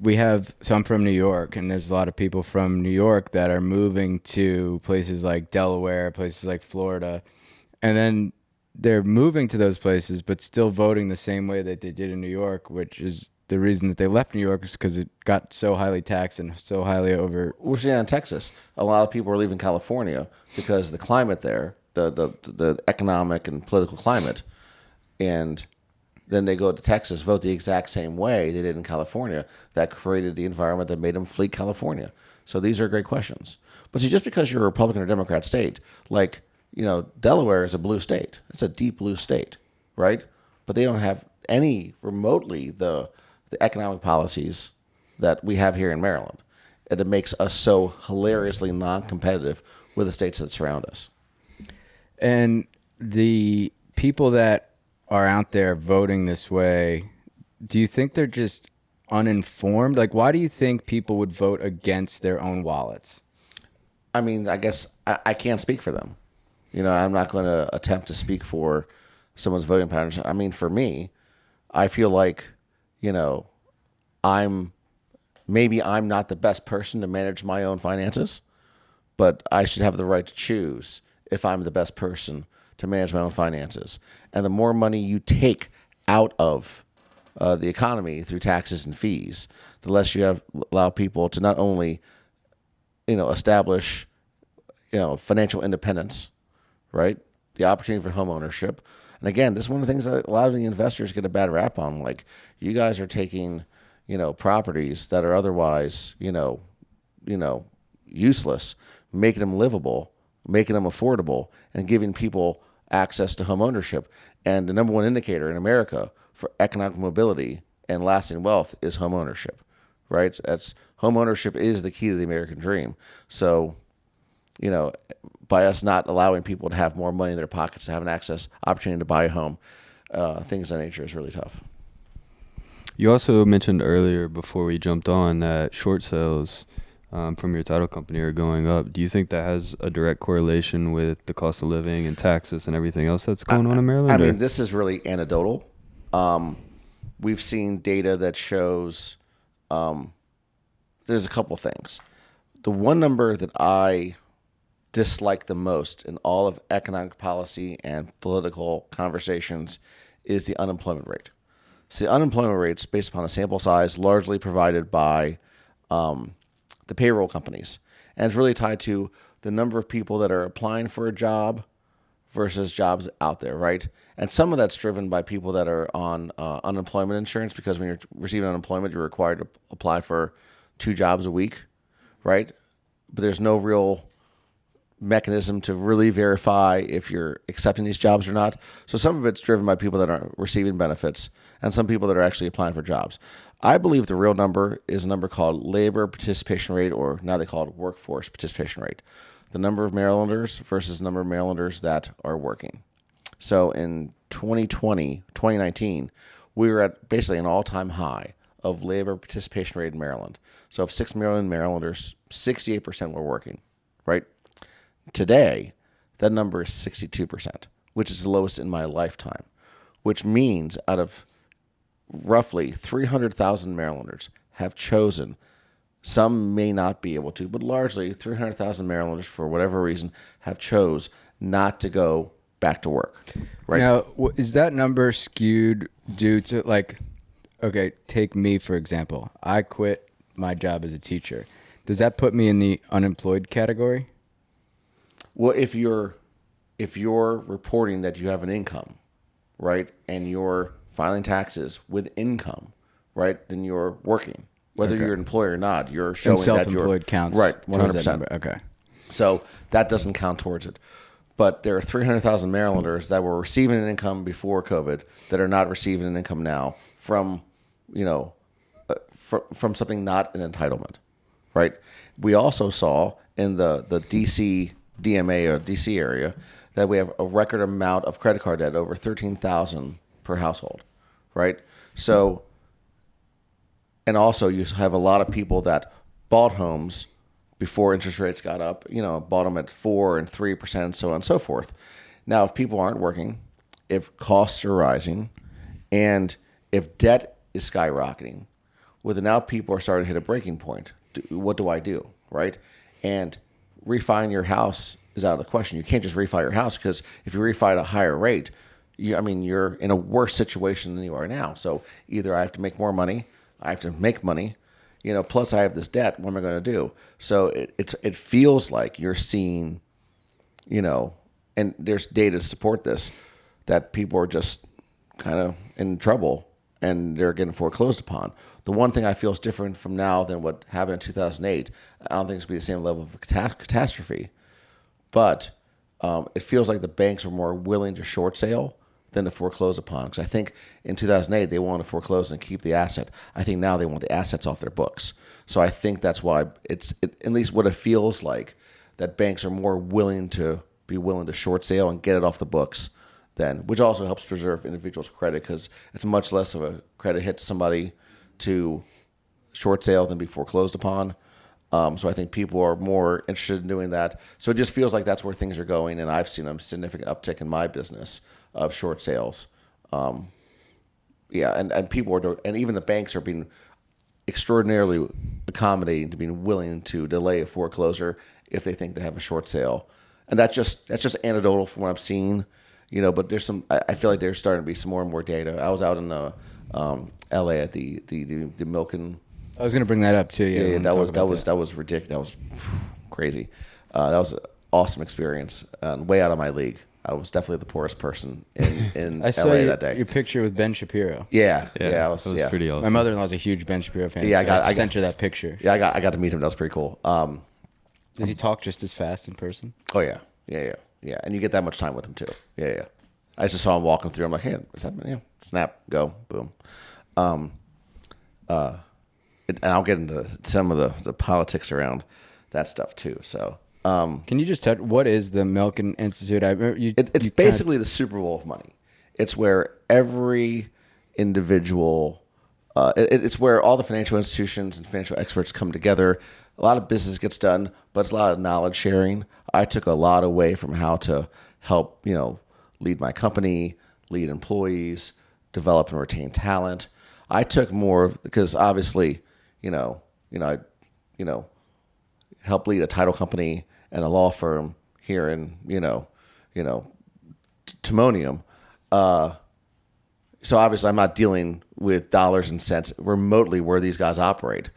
so I'm from New York, and there's a lot of people from New York that are moving to places like Delaware, places like Florida, and then they're moving to those places, but still voting the same way that they did in New York, which is the reason that they left New York is because it got so highly taxed and so highly over. We're seeing in Texas, a lot of people are leaving California because the climate there, the economic and political climate, and then they go to Texas, vote the exact same way they did in California. That created the environment that made them flee California. So these are great questions. But see, just because you're a Republican or Democrat state, like, Delaware is a blue state. It's a deep blue state, right? But they don't have any remotely the economic policies that we have here in Maryland. And it makes us so hilariously non-competitive with the states that surround us. And the people that are out there voting this way, do you think they're just uninformed? Like, why do you think people would vote against their own wallets? I mean, I guess I can't speak for them. I'm not going to attempt to speak for someone's voting patterns. I mean, for me, I feel like, I'm not the best person to manage my own finances, but I should have the right to choose if I'm the best person to manage my own finances. And the more money you take out of the economy through taxes and fees, the less you allow people to not only, establish, financial independence, right? The opportunity for home ownership. And again, this is one of the things that a lot of the investors get a bad rap on. Like, you guys are taking, properties that are otherwise, useless, making them livable, making them affordable, and giving people access to home ownership. And the number one indicator in America for economic mobility and lasting wealth is home ownership, right? Home ownership is the key to the American dream. So, by us not allowing people to have more money in their pockets to have an opportunity to buy a home, things of that nature is really tough. You also mentioned earlier before we jumped on that short sales from your title company are going up. Do you think that has a direct correlation with the cost of living and taxes and everything else that's going on in Maryland? I mean, this is really anecdotal. We've seen data that shows there's a couple things. The one number that I dislike the most in all of economic policy and political conversations is the unemployment rate. So the unemployment rate's based upon a sample size largely provided by the payroll companies. And it's really tied to the number of people that are applying for a job versus jobs out there, right? And some of that's driven by people that are on unemployment insurance, because when you're receiving unemployment, you're required to apply for 2 jobs a week, right? But there's no real mechanism to really verify if you're accepting these jobs or not. So some of it's driven by people that are receiving benefits and some people that are actually applying for jobs. I believe the real number is a number called labor participation rate, or now they call it workforce participation rate. The number of Marylanders versus the number of Marylanders that are working. So in 2019, we were at basically an all-time high of labor participation rate in Maryland. So of 6 million Marylanders, 68% were working, right? Today, that number is 62%, which is the lowest in my lifetime, which means out of roughly 300,000 Marylanders have chosen, some may not be able to, but largely 300,000 Marylanders, for whatever reason, have chose not to go back to work, right? Now, is that number skewed due to, like, okay, take me, for example. I quit my job as a teacher. Does that put me in the unemployed category? Well, if you're reporting that you have an income, right, and you're filing taxes with income, right, then you're working. Whether you're an employer or not, you're showing that you're self-employed counts. Right, towards 100%. that number. Okay. So that doesn't count towards it. But there are 300,000 Marylanders that were receiving an income before COVID that are not receiving an income now from, from something not an entitlement, right? We also saw in the DC DMA or DC area that we have a record amount of credit card debt, over 13,000 per household, right? So, and also you have a lot of people that bought homes before interest rates got up, bought them at 4% and 3%, and so on and so forth. Now, if people aren't working, if costs are rising, and if debt is skyrocketing, well, then now people are starting to hit a breaking point. What do I do, right? And refining your house is out of the question. You can't just refi your house, because if you refi at a higher rate, you're in a worse situation than you are now. So either I have to make more money, I have to make money, plus I have this debt. What am I going to do? So it feels like you're seeing, and there's data to support this, that people are just kind of in trouble and they're getting foreclosed upon. The one thing I feel is different from now than what happened in 2008. I don't think it's going to be the same level of catastrophe, but it feels like the banks are more willing to short sale than to foreclose upon. Because I think in 2008, they wanted to foreclose and keep the asset. I think now they want the assets off their books. So I think that's why at least what it feels like, that banks are more willing to short sale and get it off the books then, which also helps preserve individuals' credit, because it's much less of a credit hit to somebody to short sale than be foreclosed upon. So I think people are more interested in doing that. So it just feels like that's where things are going, and I've seen a significant uptick in my business of short sales. And people are, and even the banks are being extraordinarily accommodating to being willing to delay a foreclosure if they think they have a short sale. And that's just anecdotal from what I'm seeing, but there's I feel like there's starting to be some more and more data. I was out in LA at the Milk and, I was going to bring that up too. Yeah, that was ridiculous. That was crazy. That was an awesome experience. Way out of my league. I was definitely the poorest person in I saw LA that day. Your picture with Ben Shapiro. Yeah, that was pretty awesome. My mother-in-law's a huge Ben Shapiro fan. Yeah, I sent her that picture. Yeah, I got to meet him. That was pretty cool. Does he talk just as fast in person? Oh yeah, and you get that much time with him too. Yeah. I just saw him walking through. I'm like, hey, what's happening? Yeah, snap, go, boom. And I'll get into some of the politics around that stuff too. So, can you just touch what is the Milken Institute? It's basically the Super Bowl of money. It's where every individual, it's where all the financial institutions and financial experts come together. A lot of business gets done, but it's a lot of knowledge sharing. I took a lot away from how to help, lead my company, lead employees, develop and retain talent. I took more because obviously, I help lead a title company and a law firm here in, Timonium. So obviously I'm not dealing with dollars and cents remotely where these guys operate,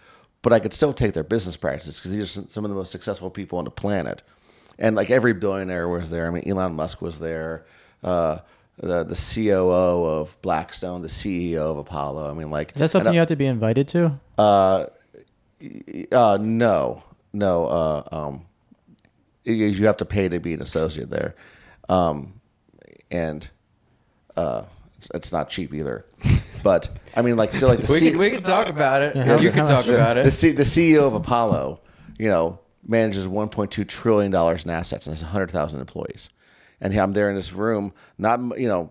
but I could still take their business practices because these are some of the most successful people on the planet. And like every billionaire was there. I mean, Elon Musk was there, the COO of Blackstone, the CEO of Apollo. I mean, like, is that something you have to be invited to? No. You have to pay to be an associate there, and it's not cheap either. But I mean, like, so like we can talk about it. Yeah, you can talk about it. The CEO of Apollo, manages $1.2 trillion in assets and has 100,000 employees. And I'm there in this room, not, a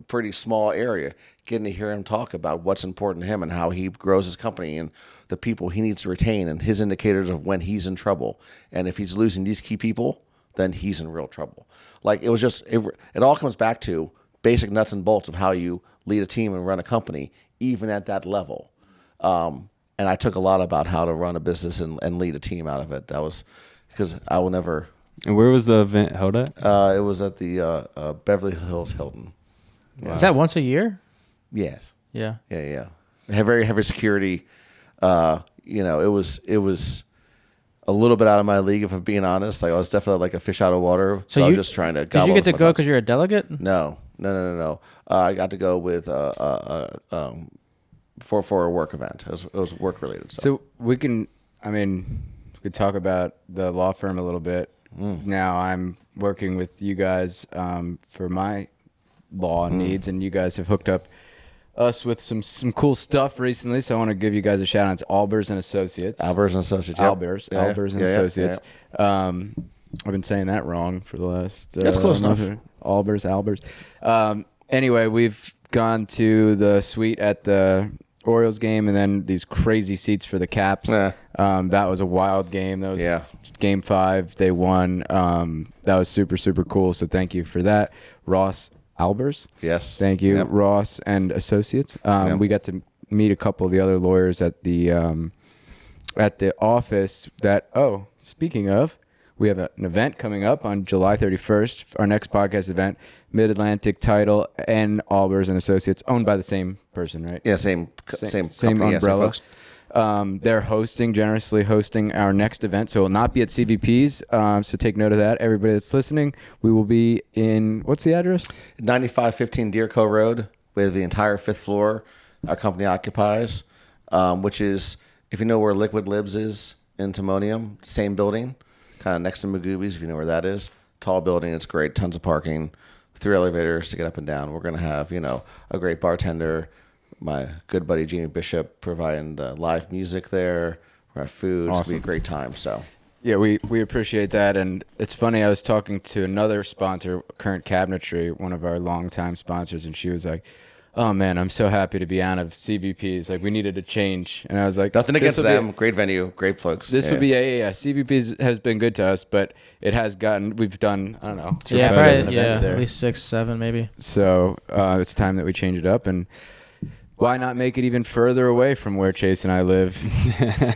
pretty small area, getting to hear him talk about what's important to him and how he grows his company and the people he needs to retain and his indicators of when he's in trouble. And if he's losing these key people, then he's in real trouble. Like, it was just, it all comes back to basic nuts and bolts of how you lead a team and run a company, even at that level. And I took a lot about how to run a business and lead a team out of it. That was because I will never. And where was the event held at? It was at the Beverly Hills Hilton. Wow. Is that once a year? Yes. Yeah. Yeah. Very heavy security. It was a little bit out of my league, if I'm being honest. Like, I was definitely like a fish out of water. So I was just trying to. Did you get to go because you're a delegate? No. I got to go with for a work event. It was work related. So we could talk about the law firm a little bit. Now I'm working with you guys for my law needs, and you guys have hooked up us with some cool stuff recently. So I want to give you guys a shout out to Albers and Associates. Albers and Associates. Yep. Albers and Associates. I've been saying that wrong for the last. That's close enough. Albers. Anyway, we've gone to the suite at the Orioles game, and then these crazy seats for the Caps. Yeah. That was a wild game. That was game 5. They won. That was super, super cool. So thank you for that, Ross Albers. Yes. Thank you, Yep. Ross and Associates. Yep. We got to meet a couple of the other lawyers at the office. Speaking of, we have an event coming up on July 31st. Our next podcast event, Mid-Atlantic Title and Albers and Associates, owned by the same person, right? Yeah, same company, umbrella. folks. They're generously hosting our next event, so it will not be at CVP's. So take note of that. Everybody that's listening, we will be in, what's the address? 9515 Deerco Road, with the entire 5th floor our company occupies, which is, if you know where Liquid Libs is in Timonium, same building, kind of next to Magoobies, if you know where that is. Tall building, it's great, tons of parking, 3 elevators to get up and down. We're going to have, a great bartender, my good buddy Jamie Bishop providing live music there. We're going to have food. Awesome. It's going to be a great time. So, yeah, we appreciate that. And it's funny, I was talking to another sponsor, Current Cabinetry, one of our longtime sponsors, and she was like, oh, man, I'm so happy to be out of CVP's. Like, we needed a change. And I was like, nothing against them. Great venue. Great folks. This would be, CVP's has been good to us, but it has we've done, I don't know. At least 6, 7 maybe. So it's time that we change it up. And why not make it even further away from where Chase and I live?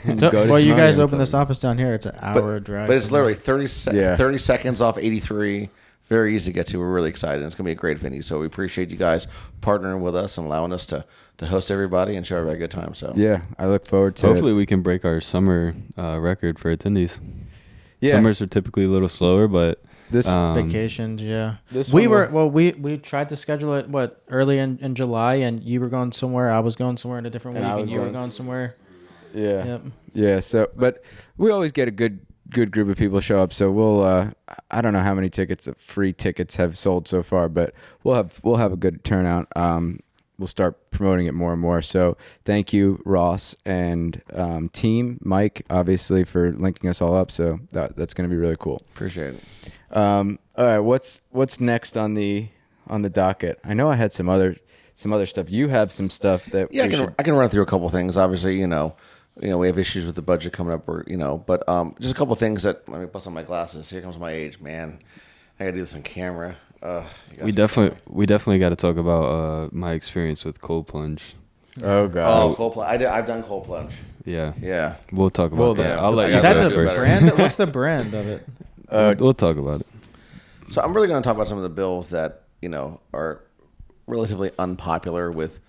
Well, you guys open this office down here. It's an hour drive. But it's literally 30 seconds off 83. Very easy to get to. We're really excited. It's going to be a great venue. So we appreciate you guys partnering with us and allowing us to host everybody and show everybody a good time. So yeah, I look forward to Hopefully we can break our summer record for attendees. Yeah. Summers are typically a little slower, but this vacations, we tried to schedule it early in July, and you were going somewhere, I was going somewhere in a different week, and you were going somewhere. Yeah. Yep. Yeah. So, but we always get a good group of people show up. So we'll, I don't know how many free tickets have sold so far, but we'll have a good turnout. We'll start promoting it more and more. So thank you, Ross and team, Mike, obviously, for linking us all up. So that's going to be really cool. Appreciate it. All right, what's next on the docket? I know I had some other stuff. You have some stuff that I can run through a couple things. Obviously, we have issues with the budget coming up, but just a couple of things that, let me bust on my glasses. Here comes my age, man. I gotta do this on camera. We definitely got to talk about my experience with cold-plunge. Oh god. Oh, cold-plunge. I've done cold-plunge. Yeah. We'll talk about that. Yeah. I'll let you Is go that the first. brand? What's the brand of it? We'll talk about it. So I'm really going to talk about some of the bills that are relatively unpopular with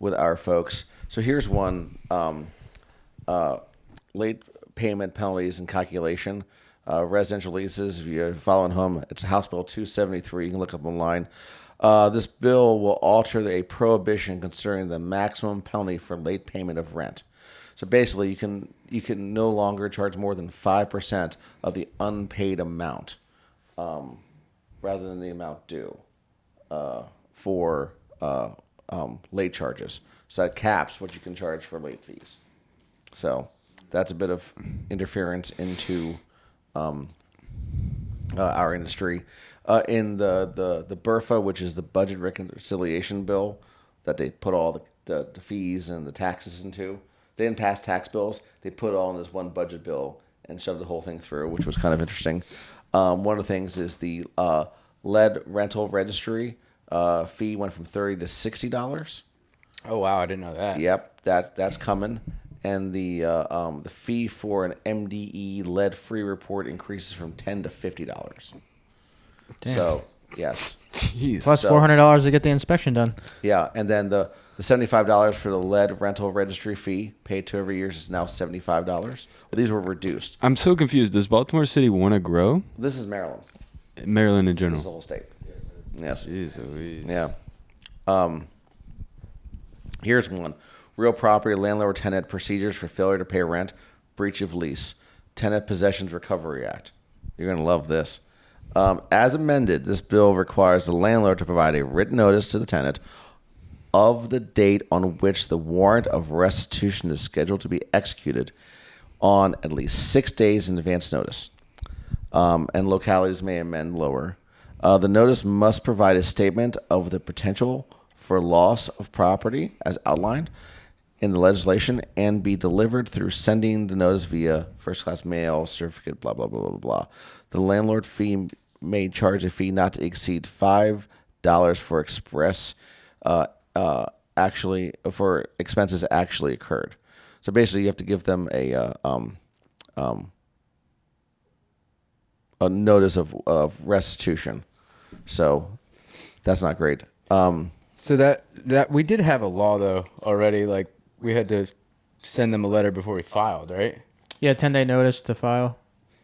our folks. So here's one: late payment penalties and calculation. Residential leases. If you're following home, it's House Bill 273. You can look up online. This bill will alter a prohibition concerning the maximum penalty for late payment of rent. So basically, you can no longer charge more than 5% of the unpaid amount, rather than the amount due, for late charges. So that caps what you can charge for late fees. So that's a bit of interference into our industry. In the BRFA, which is the budget reconciliation bill that they put all the fees and the taxes into. They didn't pass tax bills. They put it all in this one budget bill and shoved the whole thing through, which was kind of interesting. One of the things is the lead rental registry fee went from $30 to $60. Oh wow, I didn't know that. Yep, that's coming. And the fee for an MDE lead-free report increases from $10 to $50. Damn. So yes, Jeez. Plus $400 to get the inspection done. yeah. And then the $75 for the lead rental registry fee paid to every year is now $75. But these were reduced. I'm so confused. Does Baltimore City want to grow? This is Maryland. Maryland in This general. is the whole state. Yes. Jeez Louise. Yeah. Here's one. Real property landlord-tenant procedures for failure to pay rent, breach of lease, Tenant Possessions Recovery Act. You're going to love this. As amended, this bill requires the landlord to provide a written notice to the tenant of the date on which the warrant of restitution is scheduled to be executed on at least 6 days in advance notice. And localities may amend lower. The notice must provide a statement of the potential for loss of property as outlined in the legislation and be delivered through sending the notice via first-class mail, certificate, blah, blah, blah, blah, blah. The landlord fee may charge a fee not to exceed $5 for for expenses actually occurred. So basically, you have to give them a notice of restitution. So that's not great. So that we did have a law though already. Like we had to send them a letter before we filed, right? Yeah, 10-day notice to file.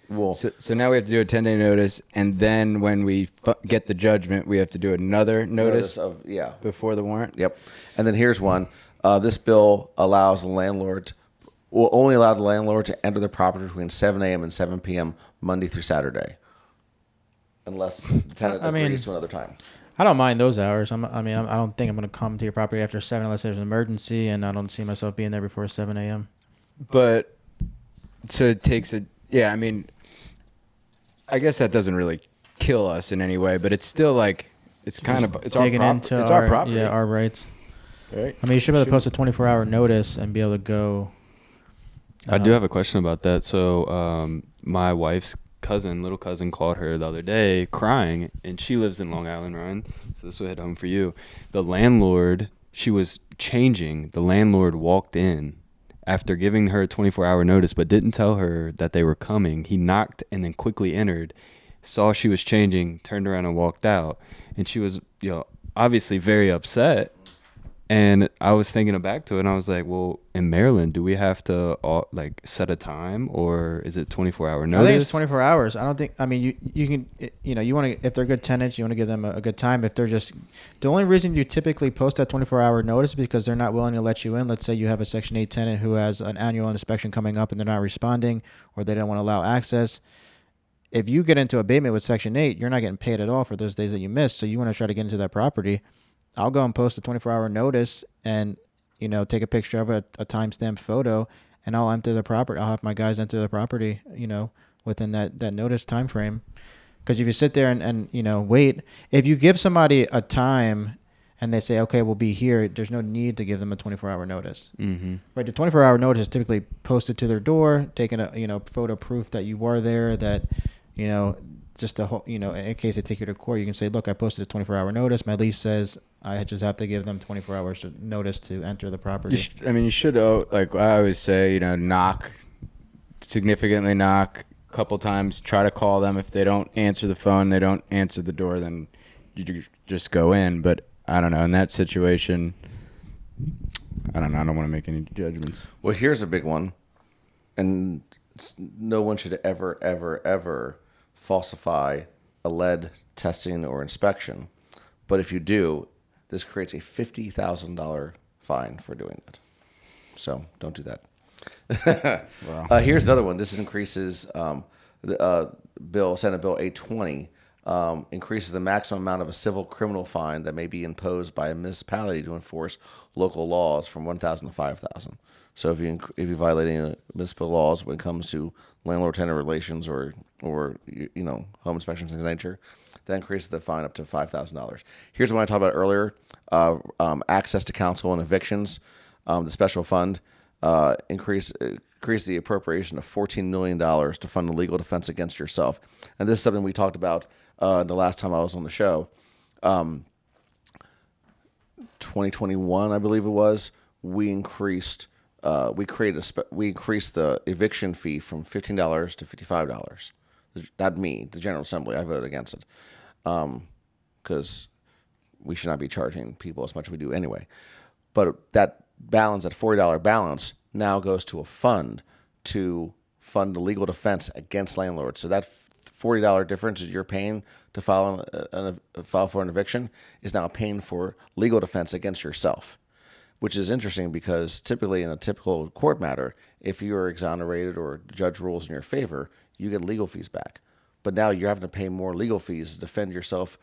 Well, So now we have to do a 10-day notice, and then when we get the judgment, we have to do another notice of before the warrant. Yep. And then here's one. This bill allows the landlord will only allow the landlord to enter the property between 7 a.m. and 7 p.m. Monday through Saturday, unless the tenant agrees to another time. I don't mind those hours. I don't think I'm going to come to your property after 7 unless there's an emergency, and I don't see myself being there before 7 a.m. But so it takes a I mean, I guess that doesn't really kill us in any way, but it's still like it's kind of it's Digging our into it's our property, yeah, our rights. right? I mean, you should be able to post a 24-hour notice and be able to go. I do have a question about that. So my wife's little cousin called her the other day crying, and she lives in Long Island, Ryan. So this will hit home for you. The landlord, she was changing. The landlord walked in after giving her a 24-hour notice, but didn't tell her that they were coming. He knocked and then quickly entered, saw she was changing, turned around and walked out. And she was, obviously very upset. And I was thinking back to it, and I was like, well, in Maryland, do we have to set a time, or is it 24-hour notice? I think it's 24 hours. I don't think. I mean, you can. You want to, if they're good tenants, you want to give them a good time. If they're just, the only reason you typically post that 24-hour notice is because they're not willing to let you in. Let's say you have a Section 8 tenant who has an annual inspection coming up and they're not responding, or they don't want to allow access. If you get into abatement with Section 8, you're not getting paid at all for those days that you missed. So you want to try to get into that property. I'll go and post a 24-hour notice and, take a picture of a timestamped photo, and I'll enter the property. I'll have my guys enter the property, within that notice time frame. Because if you sit there and wait, if you give somebody a time and they say, okay, we'll be here, there's no need to give them a 24-hour notice. Mm-hmm. Right? The 24-hour notice is typically posted to their door, taking a photo proof that you were there, that, just the whole, in case they take you to court, you can say, look, I posted a 24-hour notice. My lease says I just have to give them 24 hours notice to enter the property. You should, like I always say, significantly knock a couple times, try to call them. If they don't answer the phone, they don't answer the door, then you just go in. But I don't know, in that situation, I don't know. I don't want to make any judgments. Well, here's a big one, and no one should ever, ever, ever falsify a lead testing or inspection. But if you do, this creates a $50,000 fine for doing that. So don't do that. Wow. Here's another one. This increases Senate Bill 820 increases the maximum amount of a civil criminal fine that may be imposed by a municipality to enforce local laws from $1,000 to $5,000. So if you violate any municipal laws when it comes to landlord-tenant relations or home inspections and things of that nature, that increases the fine up to $5,000. Here's what I talked about earlier: access to counsel and evictions. The special fund increase the appropriation of $14 million to fund the legal defense against yourself. And this is something we talked about the last time I was on the show. 2021, I believe it was. We increased the eviction fee from $15 to $55. Not me, the General Assembly. I voted against it because we should not be charging people as much as we do anyway. But that balance, that $40 balance, now goes to a fund to fund the legal defense against landlords. So that $40 difference that you're paying to file for an eviction is now paying for legal defense against yourself, which is interesting because typically in a typical court matter, if you're exonerated or the judge rules in your favor, you get legal fees back. But now you're having to pay more legal fees to defend yourself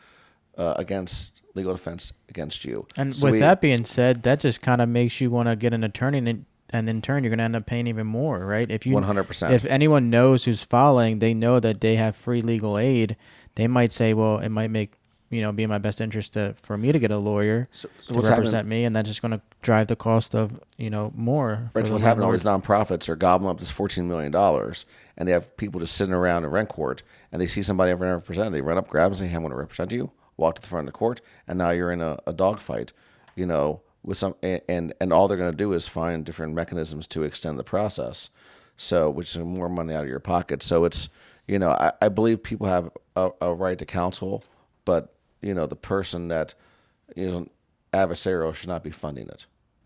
against legal defense against you. And so that being said, that just kind of makes you want to get an attorney, and in turn, you're going to end up paying even more, right? If 100%. If anyone knows who's filing, they know that they have free legal aid. They might say, well, it might make be in my best interest for me to get a lawyer So to what's represent happening? me, and that's just going to drive the cost of more. Right, so what's happening? All these nonprofits are gobbling up this $14 million, and they have people just sitting around in rent court, and they see somebody ever represent. They run up, grab, and say, "Hey, I'm going to represent you." Walk to the front of the court, and now you're in a dogfight. With some, and all they're going to do is find different mechanisms to extend the process. So, which is more money out of your pocket. So it's, I believe people have a right to counsel, but the person that is adversarial should not be funding it,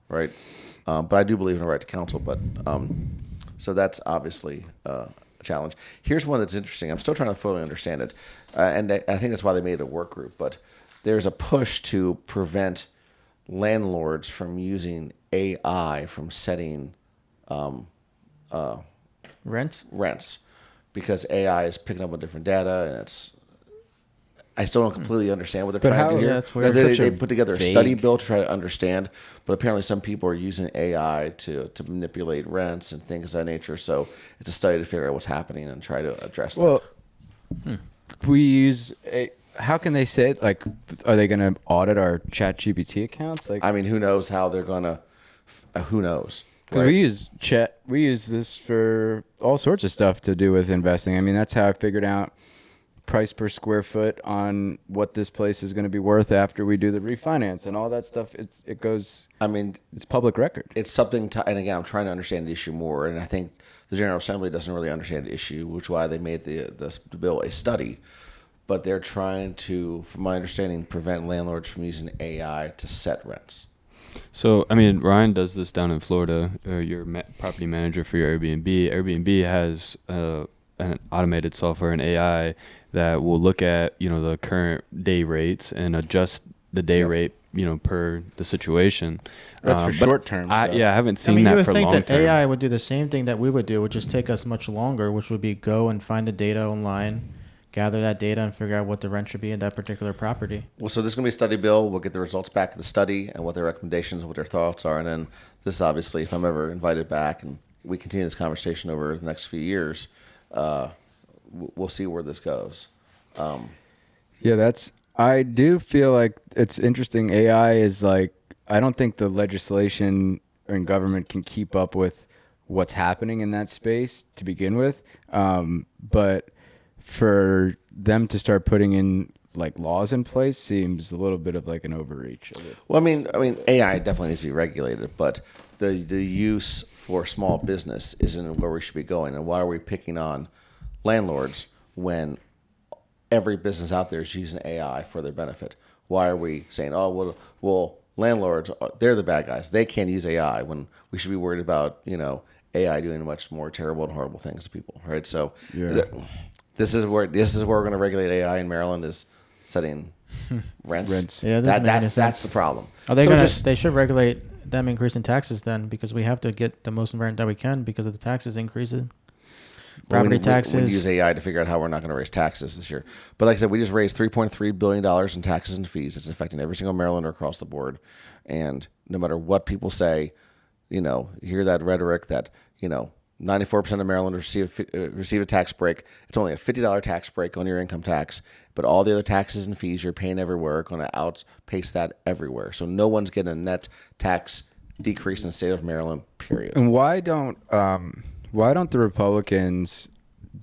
right? But I do believe in a right to counsel. But so that's obviously a challenge. Here's one that's interesting. I'm still trying to fully understand it, and I think that's why they made it a work group. But there's a push to prevent landlords from using AI from setting rents because AI is picking up on different data, and I still don't completely understand what they're trying to do here. Yeah, that's weird. They put together a study bill to try to understand, but apparently some people are using AI to manipulate rents and things of that nature. So it's a study to figure out what's happening and try to address Well, that. we use how can they say it? Like, are they going to audit our ChatGPT accounts? Like, I mean, who knows how they're gonna? Who knows? because right? we use this for all sorts of stuff to do with investing. I mean, that's how I figured out price per square foot on what this place is going to be worth after we do the refinance and all that stuff. It goes. I mean, It's public record. it's something. And again, I'm trying to understand the issue more, and I think the General Assembly doesn't really understand the issue, which is why they made the bill a study. But they're trying to, from my understanding, prevent landlords from using AI to set rents. So, I mean, Ryan does this down in Florida. You're property manager for your Airbnb. Airbnb has an automated software and AI that will look at, the current day rates and adjust the day rate, per the situation. That's for but short term. I haven't seen you that would for think long that term. AI would do the same thing that we would do, would just take us much longer, which would be go and find the data online, gather that data, and figure out what the rent should be in that particular property. Well, so this is going to be a study bill. We'll get the results back of the study and what their recommendations, what their thoughts are. And then this, obviously, if I'm ever invited back and we continue this conversation over the next few years, we'll see where this goes. Yeah, I do feel like it's interesting. AI is like, I don't think the legislation and government can keep up with what's happening in that space to begin with. But for them to start putting in like laws in place seems a little bit of like an overreach of it. Well, I mean, AI definitely needs to be regulated, but the use for small business isn't where we should be going. And why are we picking on landlords when every business out there is using AI for their benefit? Why are we saying, oh, well, landlords, they're the bad guys. They can't use AI when we should be worried about, AI doing much more terrible and horrible things to people, right? So this is where we're going to regulate AI in Maryland, is setting rents. Yeah, that doesn't make any That's sense. the problem. Are they So they should regulate them increasing taxes then, because we have to get the most rent that we can because of the taxes increasing. Property taxes. We use AI to figure out how we're not going to raise taxes this year. But like I said, we just raised $3.3 billion in taxes and fees. It's affecting every single Marylander across the board. And no matter what people say, you hear that rhetoric that, 94% of Marylanders receive a tax break. It's only a $50 tax break on your income tax, but all the other taxes and fees you're paying everywhere are going to outpace that everywhere. So no one's getting a net tax decrease in the state of Maryland, period. And why don't the Republicans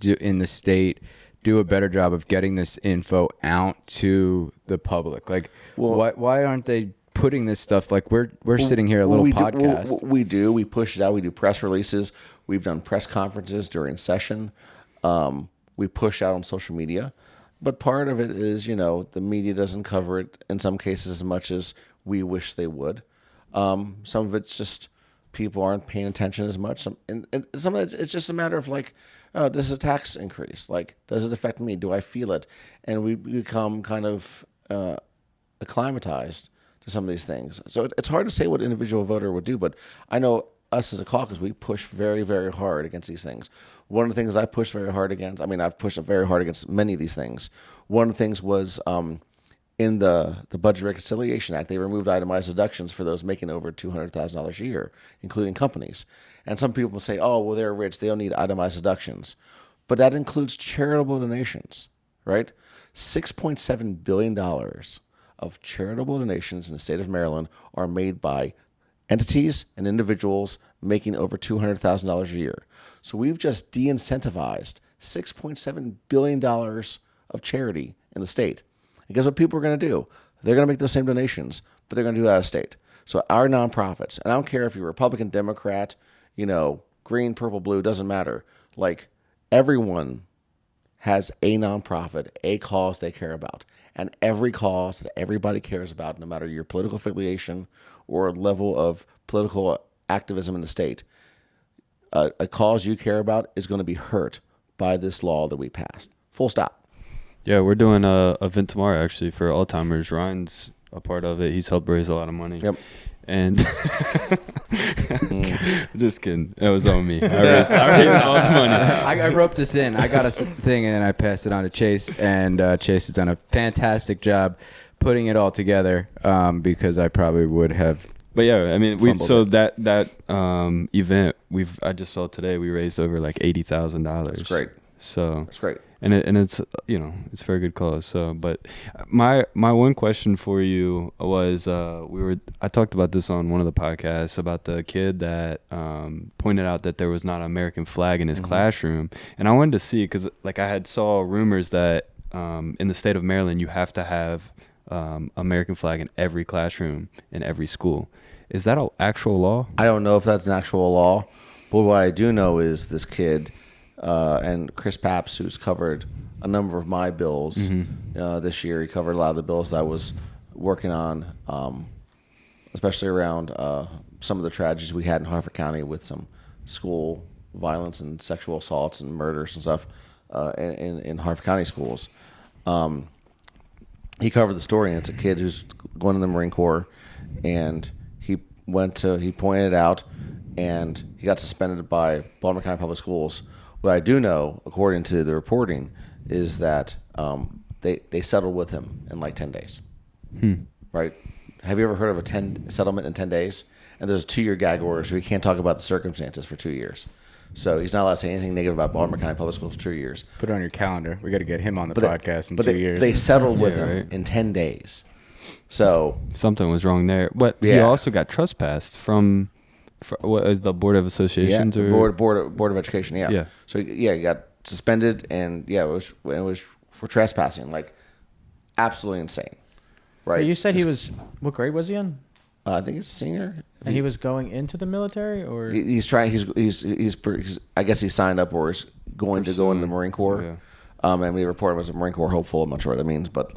in the state do a better job of getting this info out to the public? Like, why aren't they putting this stuff? Like, we're sitting here, a little podcast. We do. We push it out. We do press releases. We've done press conferences during session. We push out on social media. But part of it is, the media doesn't cover it in some cases as much as we wish they would. Some of it's just people aren't paying attention as much. And some of it's just a matter of like, oh, this is a tax increase. Like, does it affect me? Do I feel it? And we become kind of acclimatized to some of these things. So it's hard to say what an individual voter would do, but I know us as a caucus, we push very, very hard against these things. One of the things I push very hard against, I've pushed very hard against many of these things. One of the things was in the Budget Reconciliation Act, they removed itemized deductions for those making over $200,000 a year, including companies. And some people say, oh, well, they're rich, they don't need itemized deductions. But that includes charitable donations. right? $6.7 billion of charitable donations in the state of Maryland are made by entities and individuals making over $200,000 a year. So we've just de-incentivized $6.7 billion of charity in the state. And guess what people are going to do? They're going to make those same donations, but they're going to do it out of state. So our nonprofits, and I don't care if you're Republican, Democrat, green, purple, blue, doesn't matter. Like, everyone has a nonprofit, a cause they care about. And every cause that everybody cares about, no matter your political affiliation or level of political activism in the state, a cause you care about is going to be hurt by this law that we passed. Full stop. Yeah, we're doing a event tomorrow, actually, for Alzheimer's. Ryan's a part of it. He's helped raise a lot of money. Yep. And just kidding. That was on me. I raised all the money. I roped this in. I got a thing and then I passed it on to Chase, and Chase has done a fantastic job putting it all together, because I probably would have. But yeah, I mean, Fumbled that event I just saw today, we raised over like $80,000. That's great. So That's great. and it's it's for a good cause. So, but my one question for you was, I talked about this on one of the podcasts about the kid that pointed out that there was not an American flag in his classroom, and I wanted to see, because like I had saw rumors that in the state of Maryland you have to have American flag in every classroom in every school. Is that an actual law? I don't know if that's an actual law, but what I do know is this kid and Chris Papps, who's covered a number of my bills this year. He covered a lot of the bills that I was working on, especially around some of the tragedies we had in Harford County with some school violence and sexual assaults and murders and stuff in Harford County schools. He covered the story, and it's a kid who's going to the Marine Corps, and he pointed it out, and he got suspended by Baltimore County Public Schools. What I do know, according to the reporting, is that they settled with him in like 10 days. Right? Have you ever heard of a settlement in 10 days? And there's a 2-year gag order, so he can't talk about the circumstances for 2 years. So he's not allowed to say anything negative about Baltimore County Public Schools for 2 years. Put it on your calendar. We got to get him on the podcast in 2 years. They settled with him right. in 10 days. So Something was wrong there. But he Yeah. also got trespassed from what is the Board of Associations? yeah, or Board of Education. Yeah. Yeah. So he got suspended, and it was for trespassing. Like, absolutely insane. Right. But you said he was. What grade was he in? I think he's a senior. And he was going into the military, or He's trying. He's I guess he signed up or is going to go into the Marine Corps. Yeah. And we reported him as a Marine Corps hopeful. I'm not sure what that means, but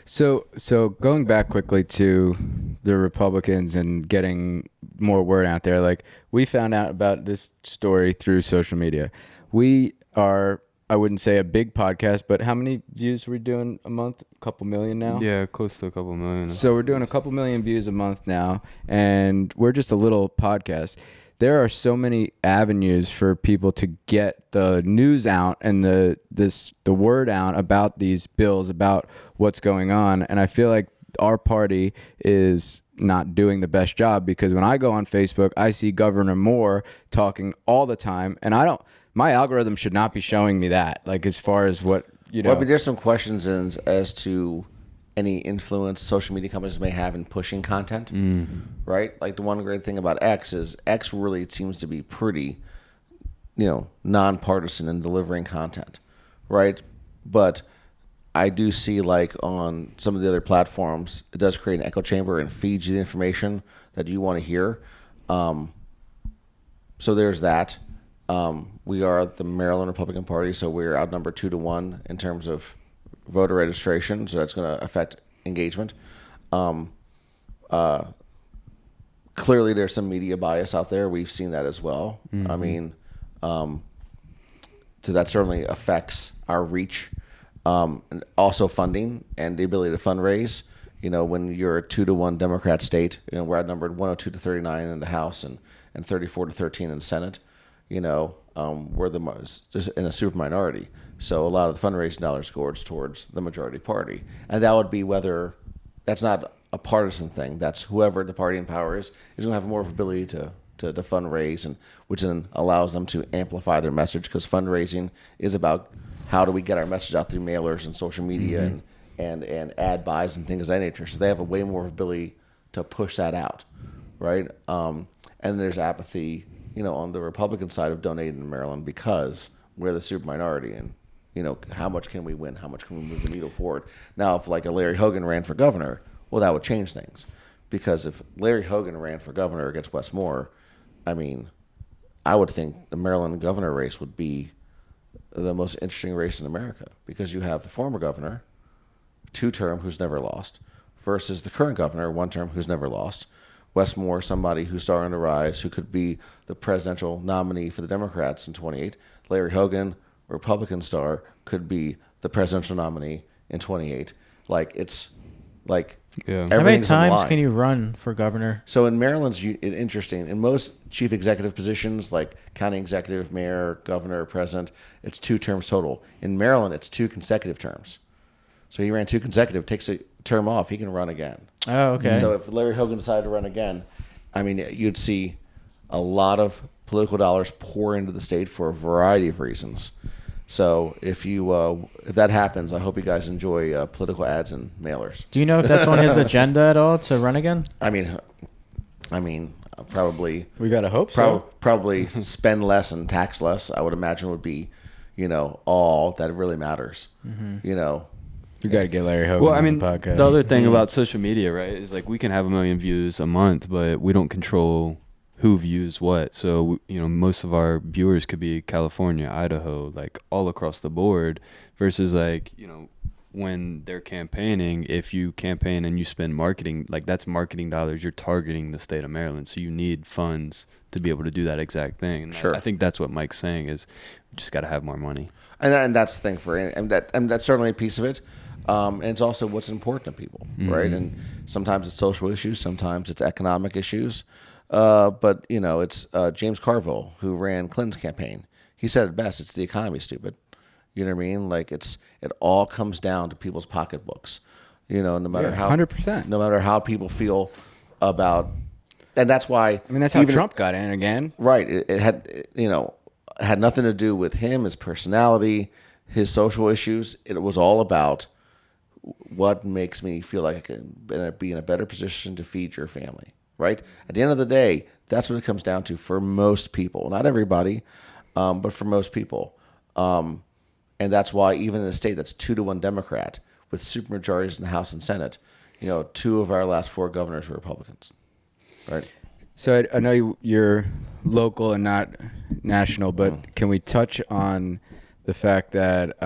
So going back quickly to the Republicans and getting more word out there, like, we found out about this story through social media. We are, I wouldn't say a big podcast, but how many views are we doing a month? A couple million now? Yeah, close to a couple million. So we're doing a couple million views a month now, and we're just a little podcast. There are so many avenues for people to get the news out and the word out about these bills, about what's going on. And I feel like our party is not doing the best job, because when I go on Facebook, I see Governor Moore talking all the time, and my algorithm should not be showing me that. Like, as far as what, Well, but there's some questions as to any influence social media companies may have in pushing content, right? Like, the one great thing about X is X really seems to be pretty, nonpartisan in delivering content, right? But I do see, like, on some of the other platforms, it does create an echo chamber and feeds you the information that you want to hear. So there's that. We are the Maryland Republican Party, so we're outnumbered 2-1 in terms of voter registration, so that's going to affect engagement. Clearly, there's some media bias out there. We've seen that as well. I mean, so that certainly affects our reach, and also funding and the ability to fundraise. When you're a 2-1 Democrat state, we're outnumbered 102-39 in the House and 34-13 in the Senate. We're the most just in a super minority. So a lot of the fundraising dollars goes towards the majority party. And that would be whether that's not a partisan thing. That's whoever the party in power is going to have more of ability to fundraise, and which then allows them to amplify their message, because fundraising is about how do we get our message out through mailers and social media and ad buys and things of that nature. So they have a way more ability to push that out, right? And there's apathy, on the Republican side of donating to Maryland because we're the super minority, and how much can we win? How much can we move the needle forward? Now, if like a Larry Hogan ran for governor, well, that would change things, because if Larry Hogan ran for governor against Wes Moore, I mean, I would think the Maryland governor race would be the most interesting race in America, because you have the former governor, 2-term, who's never lost, versus the current governor, 1-term, who's never lost. Wes Moore, somebody who's starting to rise, who could be the presidential nominee for the Democrats in 28. Larry Hogan, Republican star, could be the presidential nominee in 28. Like, it's like Yeah. How many everything's in times line. can you run for governor? So in Maryland's interesting. In most chief executive positions, like county executive, mayor, governor, president, it's 2 terms total. In Maryland, it's 2 consecutive terms. So he ran 2 consecutive, takes a term off, he can run again. Oh, okay. So if Larry Hogan decided to run again, I mean, you'd see a lot of political dollars pour into the state for a variety of reasons. So if that happens, I hope you guys enjoy political ads and mailers. Do you know if that's on his agenda at all to run again? I mean, probably We gotta hope so. probably spend less and tax less. I would imagine would be, all that really matters. We gotta get Larry Hogan Well, I mean, on the podcast. the other thing about social media, right, is like we can have 1 million views a month, but we don't control who views what. So, most of our viewers could be California, Idaho, like all across the board, versus like, when they're campaigning, if you campaign and you spend marketing, like that's marketing dollars, you're targeting the state of Maryland. So you need funds to be able to do that exact thing. And Sure. I think that's what Mike's saying is we just got to have more money. And that's the thing and that's certainly a piece of it. And it's also what's important to people, right? And sometimes it's social issues, sometimes it's economic issues. But it's James Carville, who ran Clinton's campaign. He said it best: "It's the economy, stupid." You know what I mean? Like it all comes down to people's pocketbooks. No matter how 100%. no matter how people feel about, and that's why. I mean, that's how Trump got in again. Right. It had nothing to do with him, his personality, his social issues. It was all about what makes me feel like I can be in a better position to feed your family, right? At the end of the day, that's what it comes down to for most people. Not everybody, but for most people. And that's why even in a state that's 2-1 Democrat with supermajorities in the House and Senate, 2 of our last 4 governors were Republicans, right? So I know you're local and not national, but can we touch on the fact that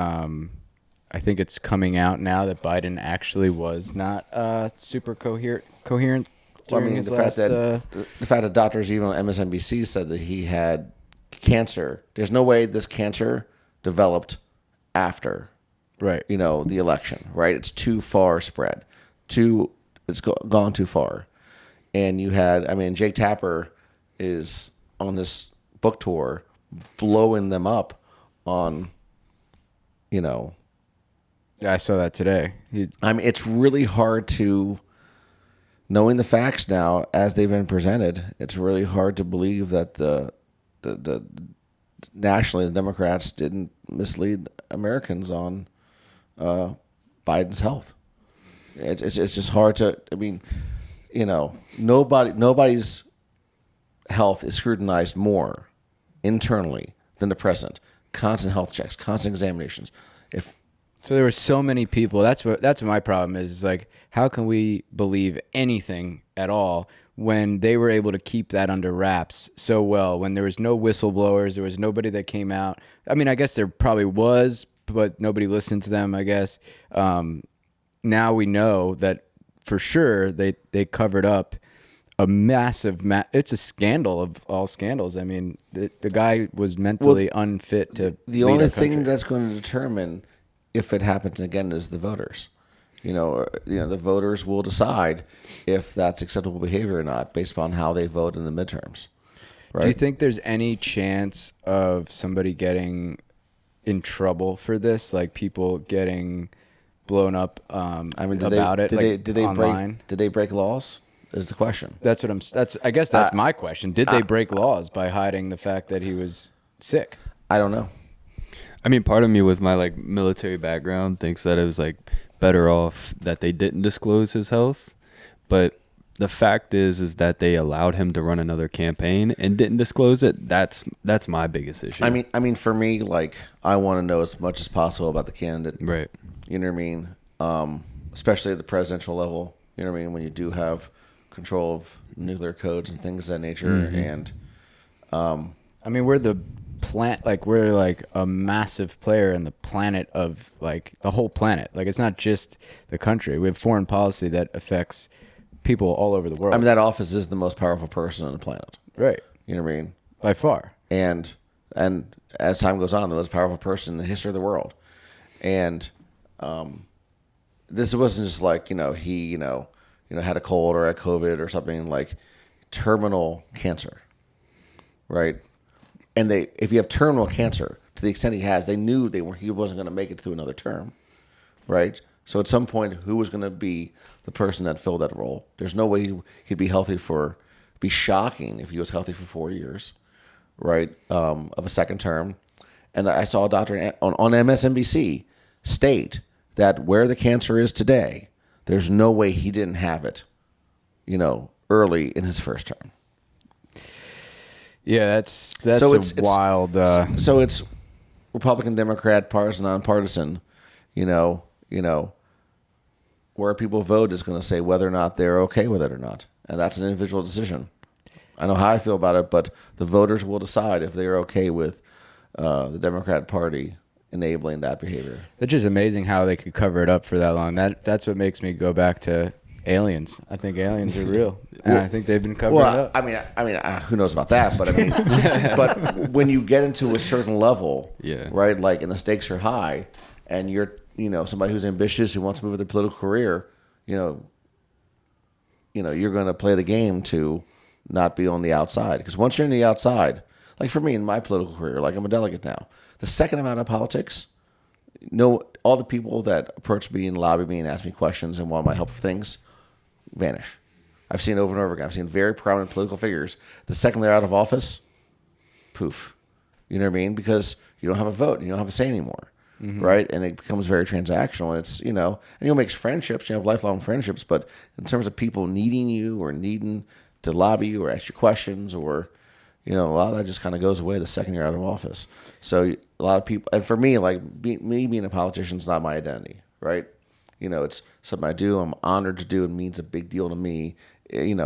I think it's coming out now that Biden actually was not super coherent Well, during his the last, fact that doctors even on MSNBC said that he had cancer. There's no way this cancer developed after, right. the election, right? It's too far spread. It's gone too far. And you had, Jake Tapper is on this book tour blowing them up on, Yeah, I saw that today. it's really hard to, knowing the facts now as they've been presented, it's really hard to believe that the nationally the Democrats didn't mislead Americans on Biden's health. It's just hard to. Nobody's health is scrutinized more internally than the president. Constant health checks, constant examinations. So there were so many people. That's what my problem is. Like, how can we believe anything at all when they were able to keep that under wraps so well? When there was no whistleblowers, there was nobody that came out. I guess there probably was, but nobody listened to them. I guess now we know that for sure they covered up a massive. It's a scandal of all scandals. The guy was mentally unfit to. The lead only our thing country. that's going to determine if it happens again is the voters. The voters will decide if that's acceptable behavior or not based upon how they vote in the midterms. Right? Do you think there's any chance of somebody getting in trouble for this, like people getting blown up about it? Did they online? Did they break laws? Is the question. That's what I guess that's my question. Did they break laws by hiding the fact that he was sick? I don't know. I mean, part of me with my like military background thinks that it was like better off that they didn't disclose his health, but the fact is that they allowed him to run another campaign and didn't disclose it. That's my biggest issue. I mean, for me, like, I want to know as much as possible about the candidate. Right. You know what I mean? Especially at the presidential level. You know what I mean? When you do have control of nuclear codes and things of that nature. Mm-hmm. And I mean, we're like a massive player in the planet of like the whole planet. Like, it's not just the country. We have foreign policy that affects people all over the world. I mean, that office is the most powerful person on the planet. Right. You know what I mean? By far. And as time goes on, the most powerful person in the history of the world. And this wasn't just like, he had a cold or a COVID or something, like terminal cancer, right? And if you have terminal cancer, to the extent he has, they knew he wasn't going to make it through another term, right? So at some point, who was going to be the person that filled that role? There's no way he'd be healthy be shocking if he was healthy for 4 years, right, of a second term. And I saw a doctor on MSNBC state that where the cancer is today, there's no way he didn't have it, early in his first term. Yeah, that's So it's wild. So it's Republican, Democrat, partisan, nonpartisan. Where people vote is going to say whether or not they're okay with it or not, and that's an individual decision. I know how I feel about it, but the voters will decide if they're okay with the Democrat Party enabling that behavior. It's just amazing how they could cover it up for that long. That's what makes me go back to aliens. I think aliens are real, and I think they've been covering it up. I mean, who knows about that? But I mean, but when you get into a certain level, right, like, and the stakes are high, and you're, somebody who's ambitious who wants to move their political career, you're going to play the game to not be on the outside, because once you're in the outside, like for me in my political career, like I'm a delegate now. The second I'm out of politics, all the people that approach me and lobby me and ask me questions and want my help with things vanish. I've seen it over and over again. I've seen very prominent political figures. The second they're out of office, poof. You know what I mean? Because you don't have a vote. You don't have a say anymore, right? And it becomes very transactional. And it's, and you'll make friendships. You have lifelong friendships. But in terms of people needing you or needing to lobby you or ask you questions or, a lot of that just kind of goes away the second you're out of office. So a lot of people, and for me, like me being a politician is not my identity, right? It's something I do. I'm honored to do. It means a big deal to me. It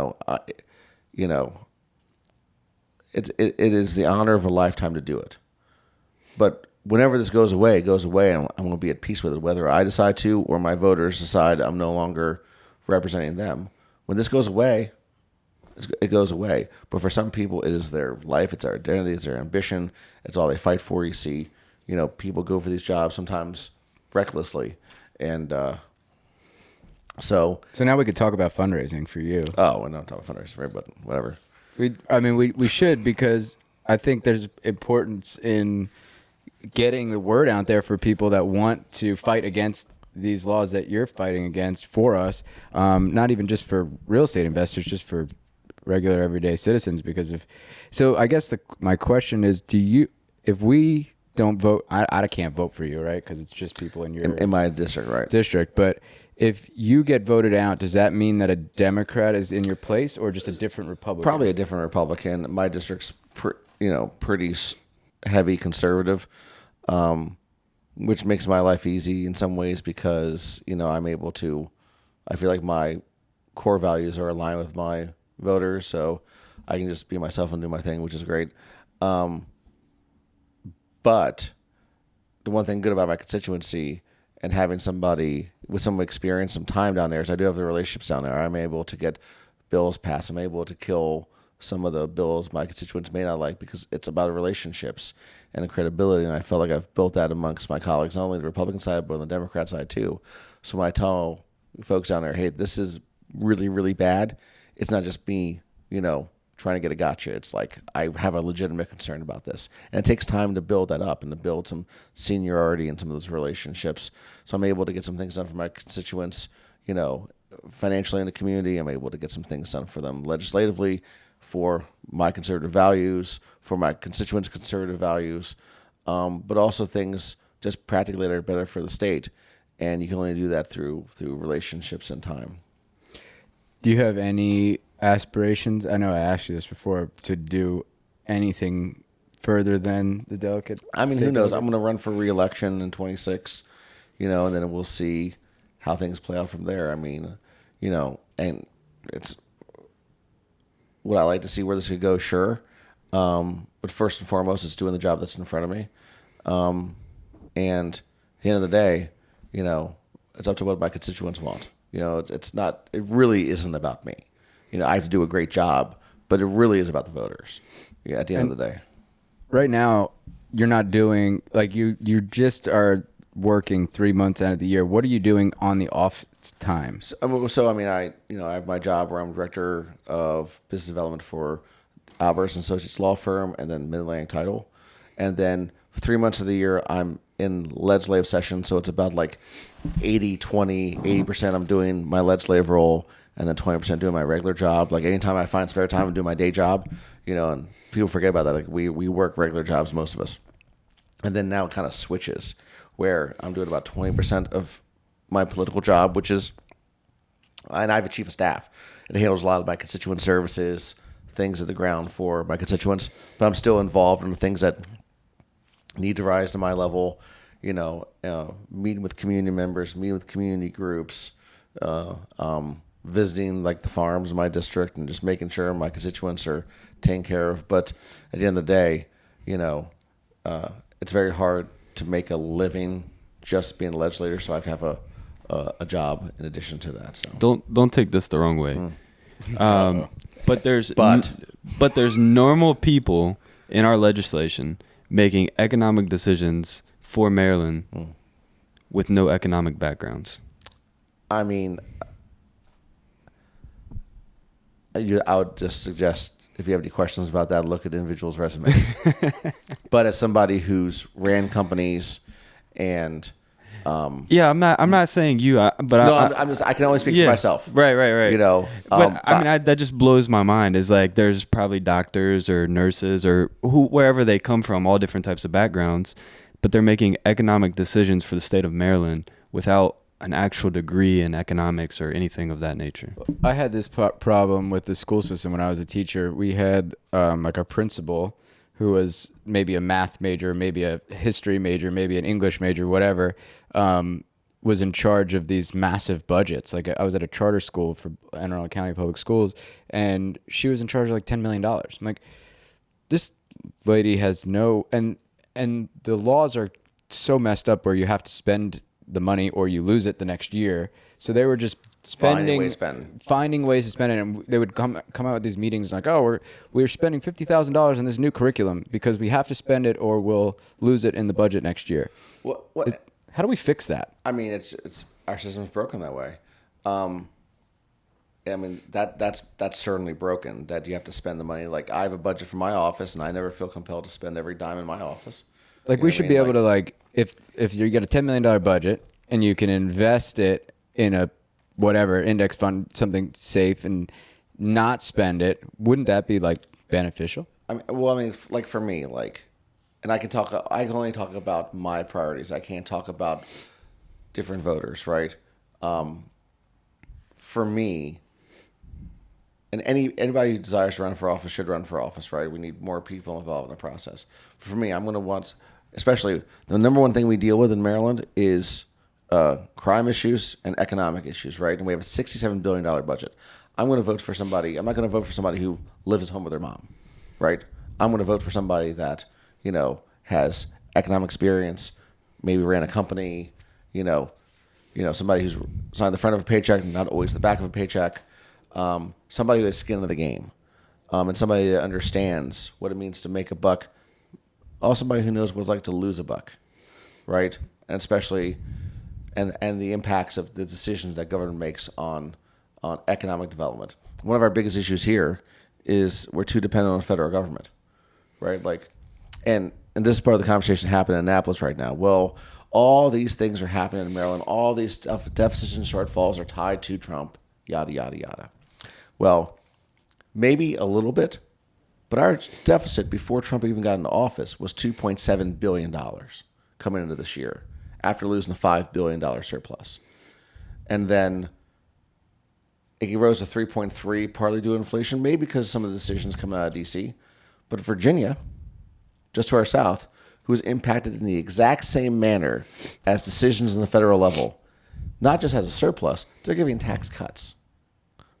is the honor of a lifetime to do it. But whenever this goes away, it goes away, and I'm going to be at peace with it, whether I decide to or my voters decide I'm no longer representing them. When this goes away, it goes away. But for some people, it is their life, it's their identity, it's their ambition, it's all they fight for. You see, people go for these jobs sometimes recklessly, and so now we could talk about fundraising for you. Oh, we're not talking fundraising, right? But whatever. We should, because I think there's importance in getting the word out there for people that want to fight against these laws that you're fighting against for us, not even just for real estate investors, just for regular everyday citizens. So I guess my question is, if we don't vote, I can't vote for you, right? Because it's just people in my district, right? District, but if you get voted out, does that mean that a Democrat is in your place, or just a different Republican? Probably a different Republican. My district's pretty heavy conservative, which makes my life easy in some ways because I'm able to. I feel like my core values are aligned with my voters, so I can just be myself and do my thing, which is great. But the one thing good about my constituency and having somebody with some experience, some time down there, is I do have the relationships down there. I'm able to get bills passed. I'm able to kill some of the bills my constituents may not like because it's about relationships and credibility. And I felt like I've built that amongst my colleagues, not only the Republican side, but on the Democrat side too. So when I tell folks down there, hey, this is really, really bad, it's not just me, trying to get a gotcha. It's like I have a legitimate concern about this. And it takes time to build that up and to build some seniority in some of those relationships. So I'm able to get some things done for my constituents, financially in the community. I'm able to get some things done for them legislatively, for my conservative values, for my constituents' conservative values. but also things just practically that are better for the state. And you can only do that through relationships and time. Do you have any aspirations? I know I asked you this before, to do anything further than the delegate. I mean, who knows? I'm going to run for re-election in 26, and then we'll see how things play out from there. I mean, and it's would I like to see where this could go? Sure. But first and foremost, it's doing the job that's in front of me. And at the end of the day, it's up to what my constituents want. It's not, it really isn't about me. I have to do a great job, but it really is about the voters. Yeah, at the end of the day. Right now, you're not doing, like, you just are working 3 months out of the year. What are you doing on the off time? So I mean, I have my job where I'm director of business development for Alberts and Associates law firm, and then Mid-Atlantic Title. And then for 3 months of the year, I'm in legislative session. So it's about like 80% I'm doing my legislative role, and then 20% doing my regular job. Like anytime I find spare time, I'm doing my day job, and people forget about that. Like we work regular jobs, most of us. And then now it kind of switches where I'm doing about 20% of my political job, and I have a chief of staff. It handles a lot of my constituent services, things at the ground for my constituents, but I'm still involved in the things that need to rise to my level, meeting with community members, meeting with community groups, visiting like the farms in my district and just making sure my constituents are taken care of. But at the end of the day, it's very hard to make a living just being a legislator. So I have to have a job in addition to that. So Don't take this the wrong way. But there's normal people in our legislation making economic decisions for Maryland with no economic backgrounds. I mean, I would just suggest, if you have any questions about that, look at individuals' resumes. But as somebody who's ran companies and yeah, I'm not saying you, I can only speak for myself. Right. But that just blows my mind. Is like there's probably doctors or nurses or wherever they come from, all different types of backgrounds, but they're making economic decisions for the state of Maryland without an actual degree in economics or anything of that nature. I had this problem with the school system when I was a teacher. We had like a principal who was maybe a math major, maybe a history major, maybe an English major, whatever, was in charge of these massive budgets. Like I was at a charter school for Anne Arundel County Public Schools, and she was in charge of like $10 million. I'm like, this lady has no, and the laws are so messed up where you have to spend the money or you lose it the next year. So they were just finding ways to spend it, and they would come out with these meetings like, oh, we're spending $50,000 on this new curriculum because we have to spend it or we'll lose it in the budget next year. How do we fix that? I mean, it's our system's broken that way. I mean, that's certainly broken, that you have to spend the money. Like I have a budget for my office, and I never feel compelled to spend every dime in my office. Like we should be able to, like, if you get a $10 million budget and you can invest it in a whatever index fund, something safe, and not spend it, wouldn't that be like beneficial? I mean, like for me, like, and I can only talk about my priorities. I can't talk about different voters, right? For me, and anybody who desires to run for office should run for office, right? We need more people involved in the process. For me, I'm going to want, especially the number one thing we deal with in Maryland is crime issues and economic issues, right? And we have a $67 billion budget. I'm going to vote for somebody. I'm not going to vote for somebody who lives at home with their mom, right? I'm going to vote for somebody that, has economic experience, maybe ran a company, somebody who's signed the front of a paycheck, not always the back of a paycheck, somebody who has skin in the game, and somebody that understands what it means to make a buck, also somebody who knows what it's like to lose a buck, right? And especially, and the impacts of the decisions that government makes on economic development. One of our biggest issues here is we're too dependent on the federal government, right? Like, and this is part of the conversation happening in Annapolis right now. Well, all these things are happening in Maryland. All these deficits and shortfalls are tied to Trump, yada, yada, yada. Well, maybe a little bit, But our deficit before Trump even got into office was $2.7 billion coming into this year after losing a $5 billion surplus. And then it rose to 3.3, partly due to inflation, maybe because of some of the decisions coming out of D.C. But Virginia, just to our south, who is impacted in the exact same manner as decisions in the federal level, not just has a surplus, they're giving tax cuts.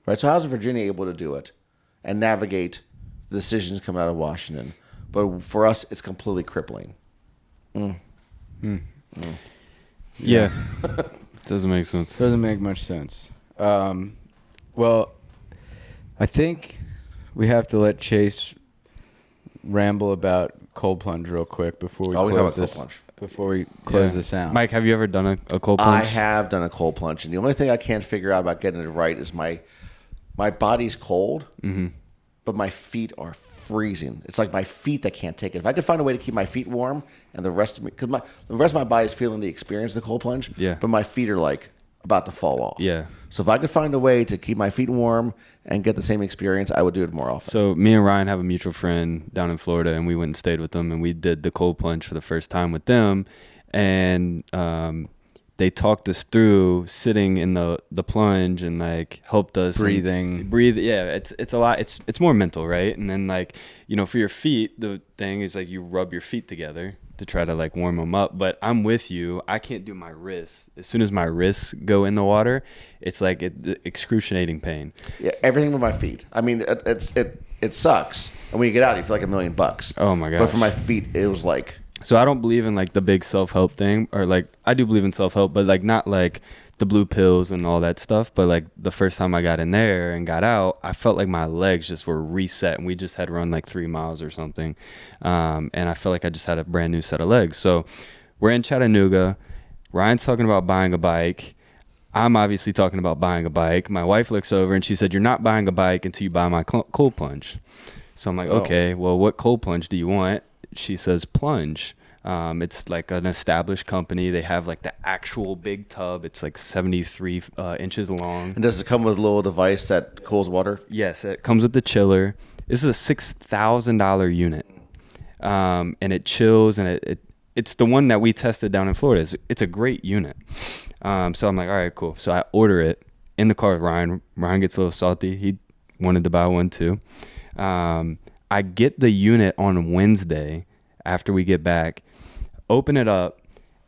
Right? So how's Virginia able to do it and navigate the decisions coming out of Washington? But for us, it's completely crippling. Yeah. Doesn't make sense. Doesn't make much sense. Well, I think we have to let Chase ramble about cold plunge real quick before we close this. Cold plunge. Before we close this out, Mike, have you ever done a cold plunge? I have done a cold plunge, and the only thing I can't figure out about getting it right is my body's cold, but my feet are freezing. It's like my feet that can't take it. If I could find a way to keep my feet warm and the rest of me, because the rest of my body is feeling the experience of the cold plunge, but my feet are like about to fall off. Yeah. So if I could find a way to keep my feet warm and get the same experience, I would do it more often. So me and Ryan have a mutual friend down in Florida, and we went and stayed with them, and we did the cold plunge for the first time with them, and they talked us through sitting in the plunge and like helped us breathe. Yeah, it's a lot. It's more mental, right? And then like, you know, for your feet, the thing is like you rub your feet together to try to like warm them up. But I'm with you. I can't do my wrists. As soon as my wrists go in the water, it's like excruciating pain. Yeah, everything but my feet. I mean, it sucks. And when you get out, you feel like $1 million. Oh my gosh. But for my feet, it was like. So I don't believe in like the big self-help thing, or like I do believe in self-help, but like not like the blue pills and all that stuff. But like the first time I got in there and got out, I felt like my legs just were reset, and we just had run like 3 miles or something. And I felt like I just had a brand new set of legs. So we're in Chattanooga. Ryan's talking about buying a bike. I'm obviously talking about buying a bike. My wife looks over and she said, "You're not buying a bike until you buy my cold plunge." So I'm like, okay, well, what cold plunge do you want? She says Plunge. It's like an established company. They have like the actual big tub. It's like 73 inches long. And does it come with a little device that cools water? Yes, it comes with the chiller. This is a $6,000 unit. And it chills, and it's the one that we tested down in Florida. It's a great unit. So I'm like, all right, cool. So I order it in the car with Ryan. Ryan gets a little salty. He wanted to buy one too. I get the unit on Wednesday after we get back, open it up,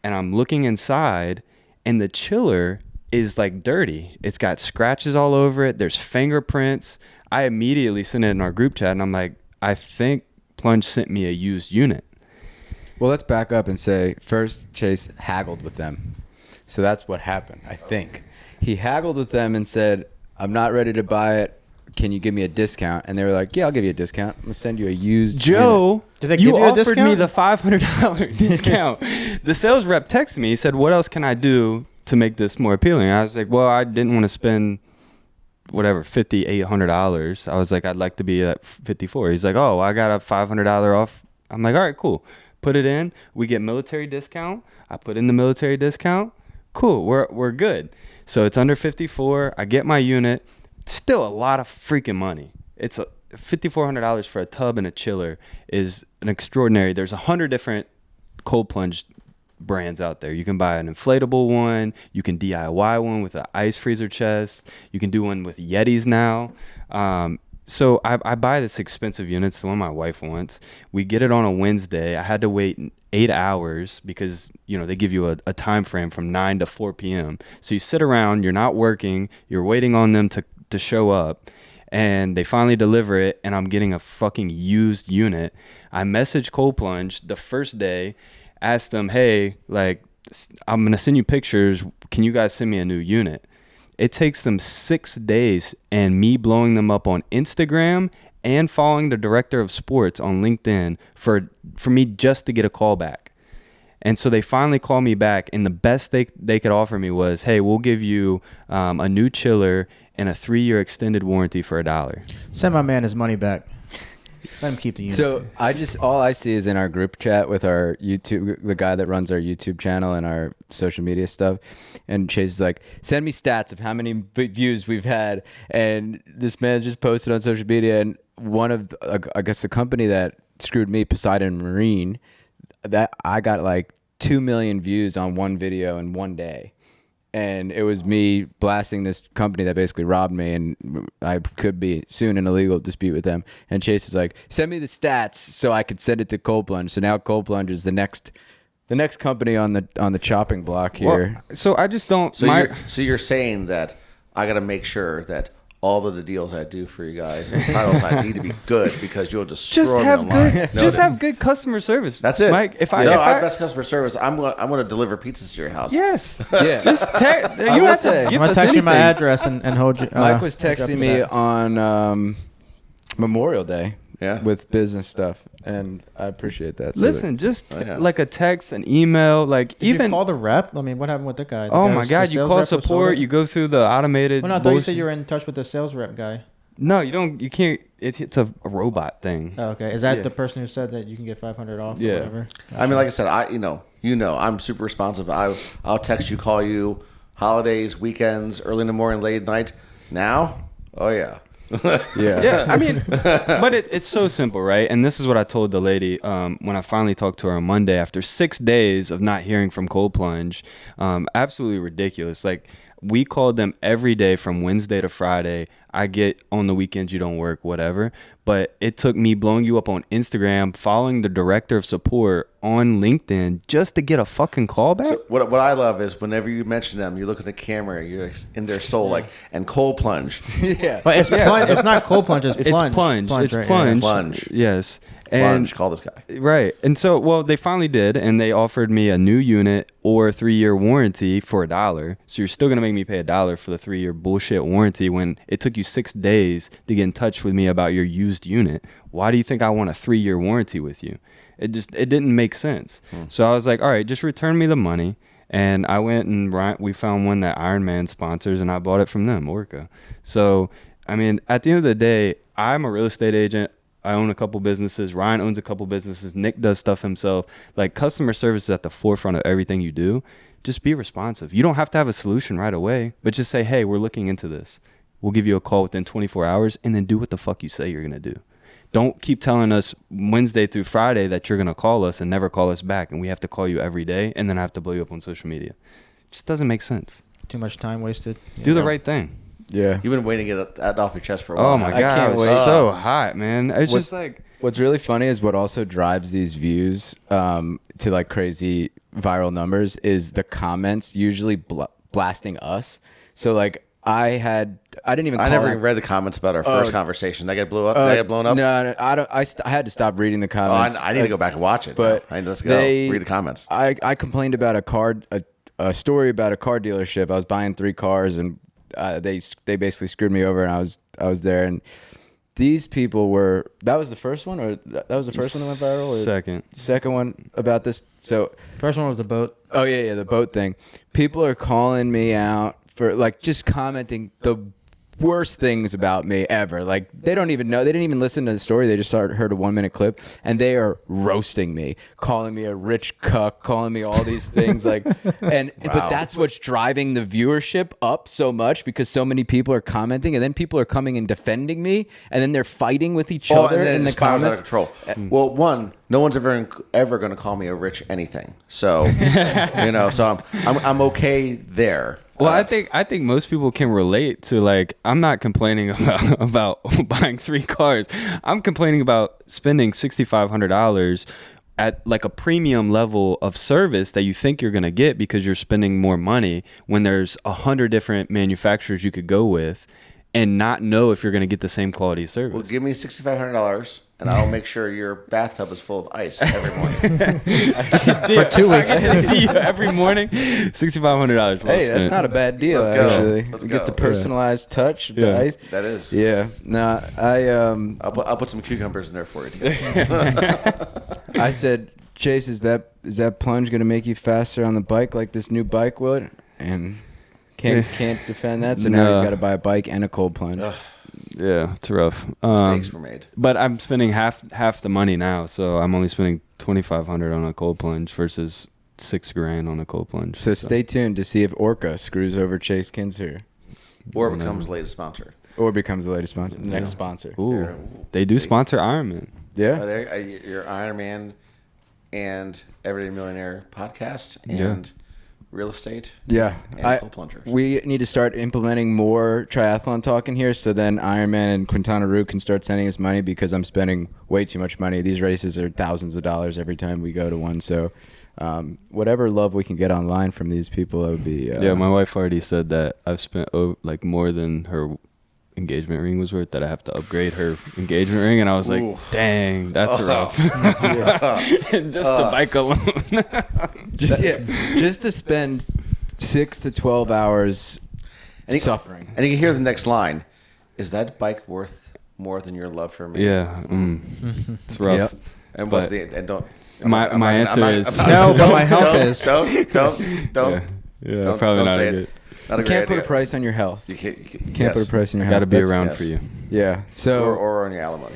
and I'm looking inside, and the chiller is like dirty. It's got scratches all over it. There's fingerprints. I immediately sent it in our group chat, and I'm like, I think Plunge sent me a used unit. Well, let's back up and say first Chase haggled with them. So that's what happened, I think. He haggled with them and said, "I'm not ready to buy it. Can you give me a discount?" And they were like, "Yeah, I'll give you a discount. I'm going to send you a used Joe, unit." Did they give you a offered discount? me the $500 discount. The sales rep texted me. He said, "What else can I do to make this more appealing?" I was like, well, I didn't want to spend whatever, $5,800. I was like, I'd like to be at 54. He's like, "Oh, I got a $500 off." I'm like, all right, cool. Put it in. We get military discount. I put in the military discount. Cool. We're good. So it's under 54. I get my unit. Still a lot of freaking money. It's $5,400 for a tub and a chiller is an extraordinary. There's 100 different cold plunge brands out there. You can buy an inflatable one. You can DIY one with an ice freezer chest. You can do one with Yetis now. So I buy this expensive unit. It's the one my wife wants. We get it on a Wednesday. I had to wait 8 hours because, you know, they give you a time frame from 9 to 4 p.m. So you sit around, you're not working, you're waiting on them to show up, and they finally deliver it, and I'm getting a fucking used unit. I messaged Cold Plunge the first day, asked them, "Hey, like, I'm going to send you pictures. Can you guys send me a new unit?" It takes them 6 days, and me blowing them up on Instagram and following the director of sports on LinkedIn for me just to get a call back. And so they finally called me back, and the best they could offer me was, "Hey, we'll give you a new chiller and a 3-year extended warranty for $1." Send my man his money back. Let him keep the unit. So all I see is in our group chat with our YouTube, the guy that runs our YouTube channel and our social media stuff. And Chase is like, "Send me stats of how many views we've had." And this man just posted on social media, and one of I guess the company that screwed me, Poseidon Marine, that I got like 2 million views on one video in one day. And it was me blasting this company that basically robbed me, and I could be soon in a legal dispute with them. And Chase is like, send me the stats so I could send it to cold-plunge. So now cold-plunge is the next company on the chopping block here. Well, so I just don't. So you're saying that I got to make sure that all of the deals I do for you guys on the title side need to be good, because you'll destroy just me have online. good, No, just have good customer service. That's it, Mike. If I I have best customer service, I'm going to deliver pizzas to your house. yes, Yeah. just you don't have to I'm give gonna us text you my anything. address and hold you. Mike was hold you up texting to me that. on Memorial Day Yeah. with business stuff, and I appreciate that. So Listen, just yeah. like a text, an email, like Did even. you call the rep? I mean, what happened with the guy? The Oh guy my was- God! the You sales call rep was sold support. it? You go through the automated. Well, no, I thought you said bullshit. you were in touch with the sales rep guy. No, you don't. You can't. It's a robot thing. Oh, okay. Is that Yeah. the person who said that you can get 500 off Yeah. or whatever? I mean, like I said, I'm super responsive. I'll text you, call you, holidays, weekends, early in the morning, late at night. Now, oh yeah. yeah. Yeah, I mean, but it's so simple, right? And this is what I told the lady when I finally talked to her on Monday after 6 days of not hearing from cold-plunge. Absolutely ridiculous. Like, we called them every day from Wednesday to Friday. I get on the weekends you don't work, whatever. But it took me blowing you up on Instagram, following the director of support on LinkedIn just to get a fucking call back. So what I love is whenever you mention them, you look at the camera, you're in their soul, like, and cold plunge. Yeah. But it's plunge. It's not cold plunge. It's It's plunge. plunge. It's right? plunge. Plunge. Yes. Plunge, call this guy. Right. And so, well, they finally did, and they offered me a new unit or a 3-year warranty for $1. So you're still going to make me pay $1 for the 3-year bullshit warranty when it took you 6 days to get in touch with me about your used unit. Why do you think I want a 3-year warranty with you? It didn't make sense. So I was like, all right, just return me the money. And I went and we found one that Ironman sponsors, and I bought it from them, Orca. So, I mean, at the end of the day, I'm a real estate agent. I own a couple businesses. Ryan owns a couple businesses. Nick does stuff himself. Like, customer service is at the forefront of everything you do. Just be responsive. You don't have to have a solution right away, but just say, hey, we're looking into this. We'll give you a call within 24 hours, and then do what the fuck you say you're going to do. Don't keep telling us Wednesday through Friday that you're going to call us and never call us back, and we have to call you every day, and then I have to blow you up on social media. It just doesn't make sense. Too much time wasted. Do the right thing. Yeah. You've been waiting to get that off your chest for a while. Oh my I God, can't I was wait. so hot, man. It's What's- just like, What's really funny is what also drives these views to like crazy viral numbers is the comments usually blasting us. So like I didn't even. I never even read the comments about our first conversation. Did I get blew up? Did I get blown up? No, I don't. I had to stop reading the Oh, comments. I need to go back and watch it. But let's go read the comments. I complained about a story about a car dealership. I was buying 3 cars and they basically screwed me over, and I was there, and these people were. That was the first one, or that was the first one that went viral. Or second one about this. So First one was the boat. oh yeah, the boat thing. People are calling me out for like just commenting the worst things about me ever. Like they don't even know. They didn't even listen to the story. They just heard a 1-minute clip, and they are roasting me, calling me a rich cuck, calling me all these things. Like, but that's what's driving the viewership up so much because so many people are commenting, and then people are coming and defending me, and then they're fighting with each other and then in it the spirals out comments. of control. Well, one, no one's ever going to call me a rich anything. So so I'm okay there. well, I think most people can relate to, like, I'm not complaining about buying 3 cars. I'm complaining about spending $6,500 at like a premium level of service that you think you're going to get because you're spending more money when there's 100 different manufacturers you could go with and not know if you're going to get the same quality of service. Well, give me $6,500 and I'll make sure your bathtub is full of ice every morning. For 2 weeks. I see you every morning. $6,500. Hey, that's not a bad deal. Let's go. Actually, Let's you get go. the personalized touch. Yeah. The ice. That is. Yeah. No, I'll put some cucumbers in there for you too. I said, Chase, is that plunge gonna make you faster on the bike like this new bike would? And can't defend that. So now he's No. got to buy a bike and a cold plunge. Yeah, it's rough. Mistakes were made. But I'm spending half the money now, so I'm only spending $2,500 on a cold plunge versus $6,000 on a cold plunge. So stay tuned to see if Orca screws over Chase Kinzer. Or becomes latest sponsor. Or becomes the latest sponsor. Next sponsor. Ooh, they do sponsor Ironman. Yeah. Your Ironman and Everyday Millionaire podcast and real estate. Yeah. And cold-plungers. We need to start implementing more triathlon talk in here so then Ironman and Quintana Roo can start sending us money because I'm spending way too much money. These races are thousands of dollars every time we go to one. So whatever love we can get online from these people, it would be. Yeah, my wife already said that I've spent like more than her engagement ring was worth, that I have to upgrade her engagement ring, and I was like, dang, that's rough. Just the bike alone. just to spend 6 to 12 hours suffering. And you can hear the next line. Is that bike worth more than your love for me? Yeah. It's rough. Yep. And what's the and don't my answer is no, but my health is. Don't. Yeah, probably not say a good. it. Not a You great can't put a idea. price on your health. You can't Can't put a price on your health. Got to be That's- around yes. for you. Yeah. So or on your alimony.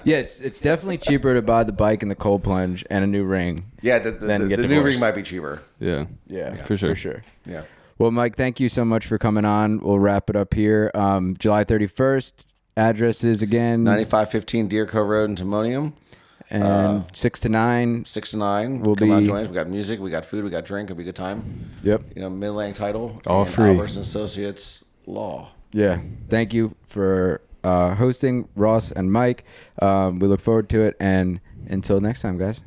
yeah, it's definitely cheaper to buy the bike and the cold plunge and a new ring. Yeah, the Then get new divorced. ring might be cheaper. Yeah. Yeah, For sure. For sure. Yeah. Well, Mike, thank you so much for coming on. We'll wrap it up here. July 31st. Address is again 9515 Deer Cove Road in Timonium. and 6 to 9. 6 to 9. We'll Come out and be- join us. We got music, we got food, we got drink. It'll be a good time. Yep. You know, mid-lang title. All and free. Alberts and Associates Law. Yeah. Thank you for hosting, Ross and Mike. We look forward to it. And until next time, guys.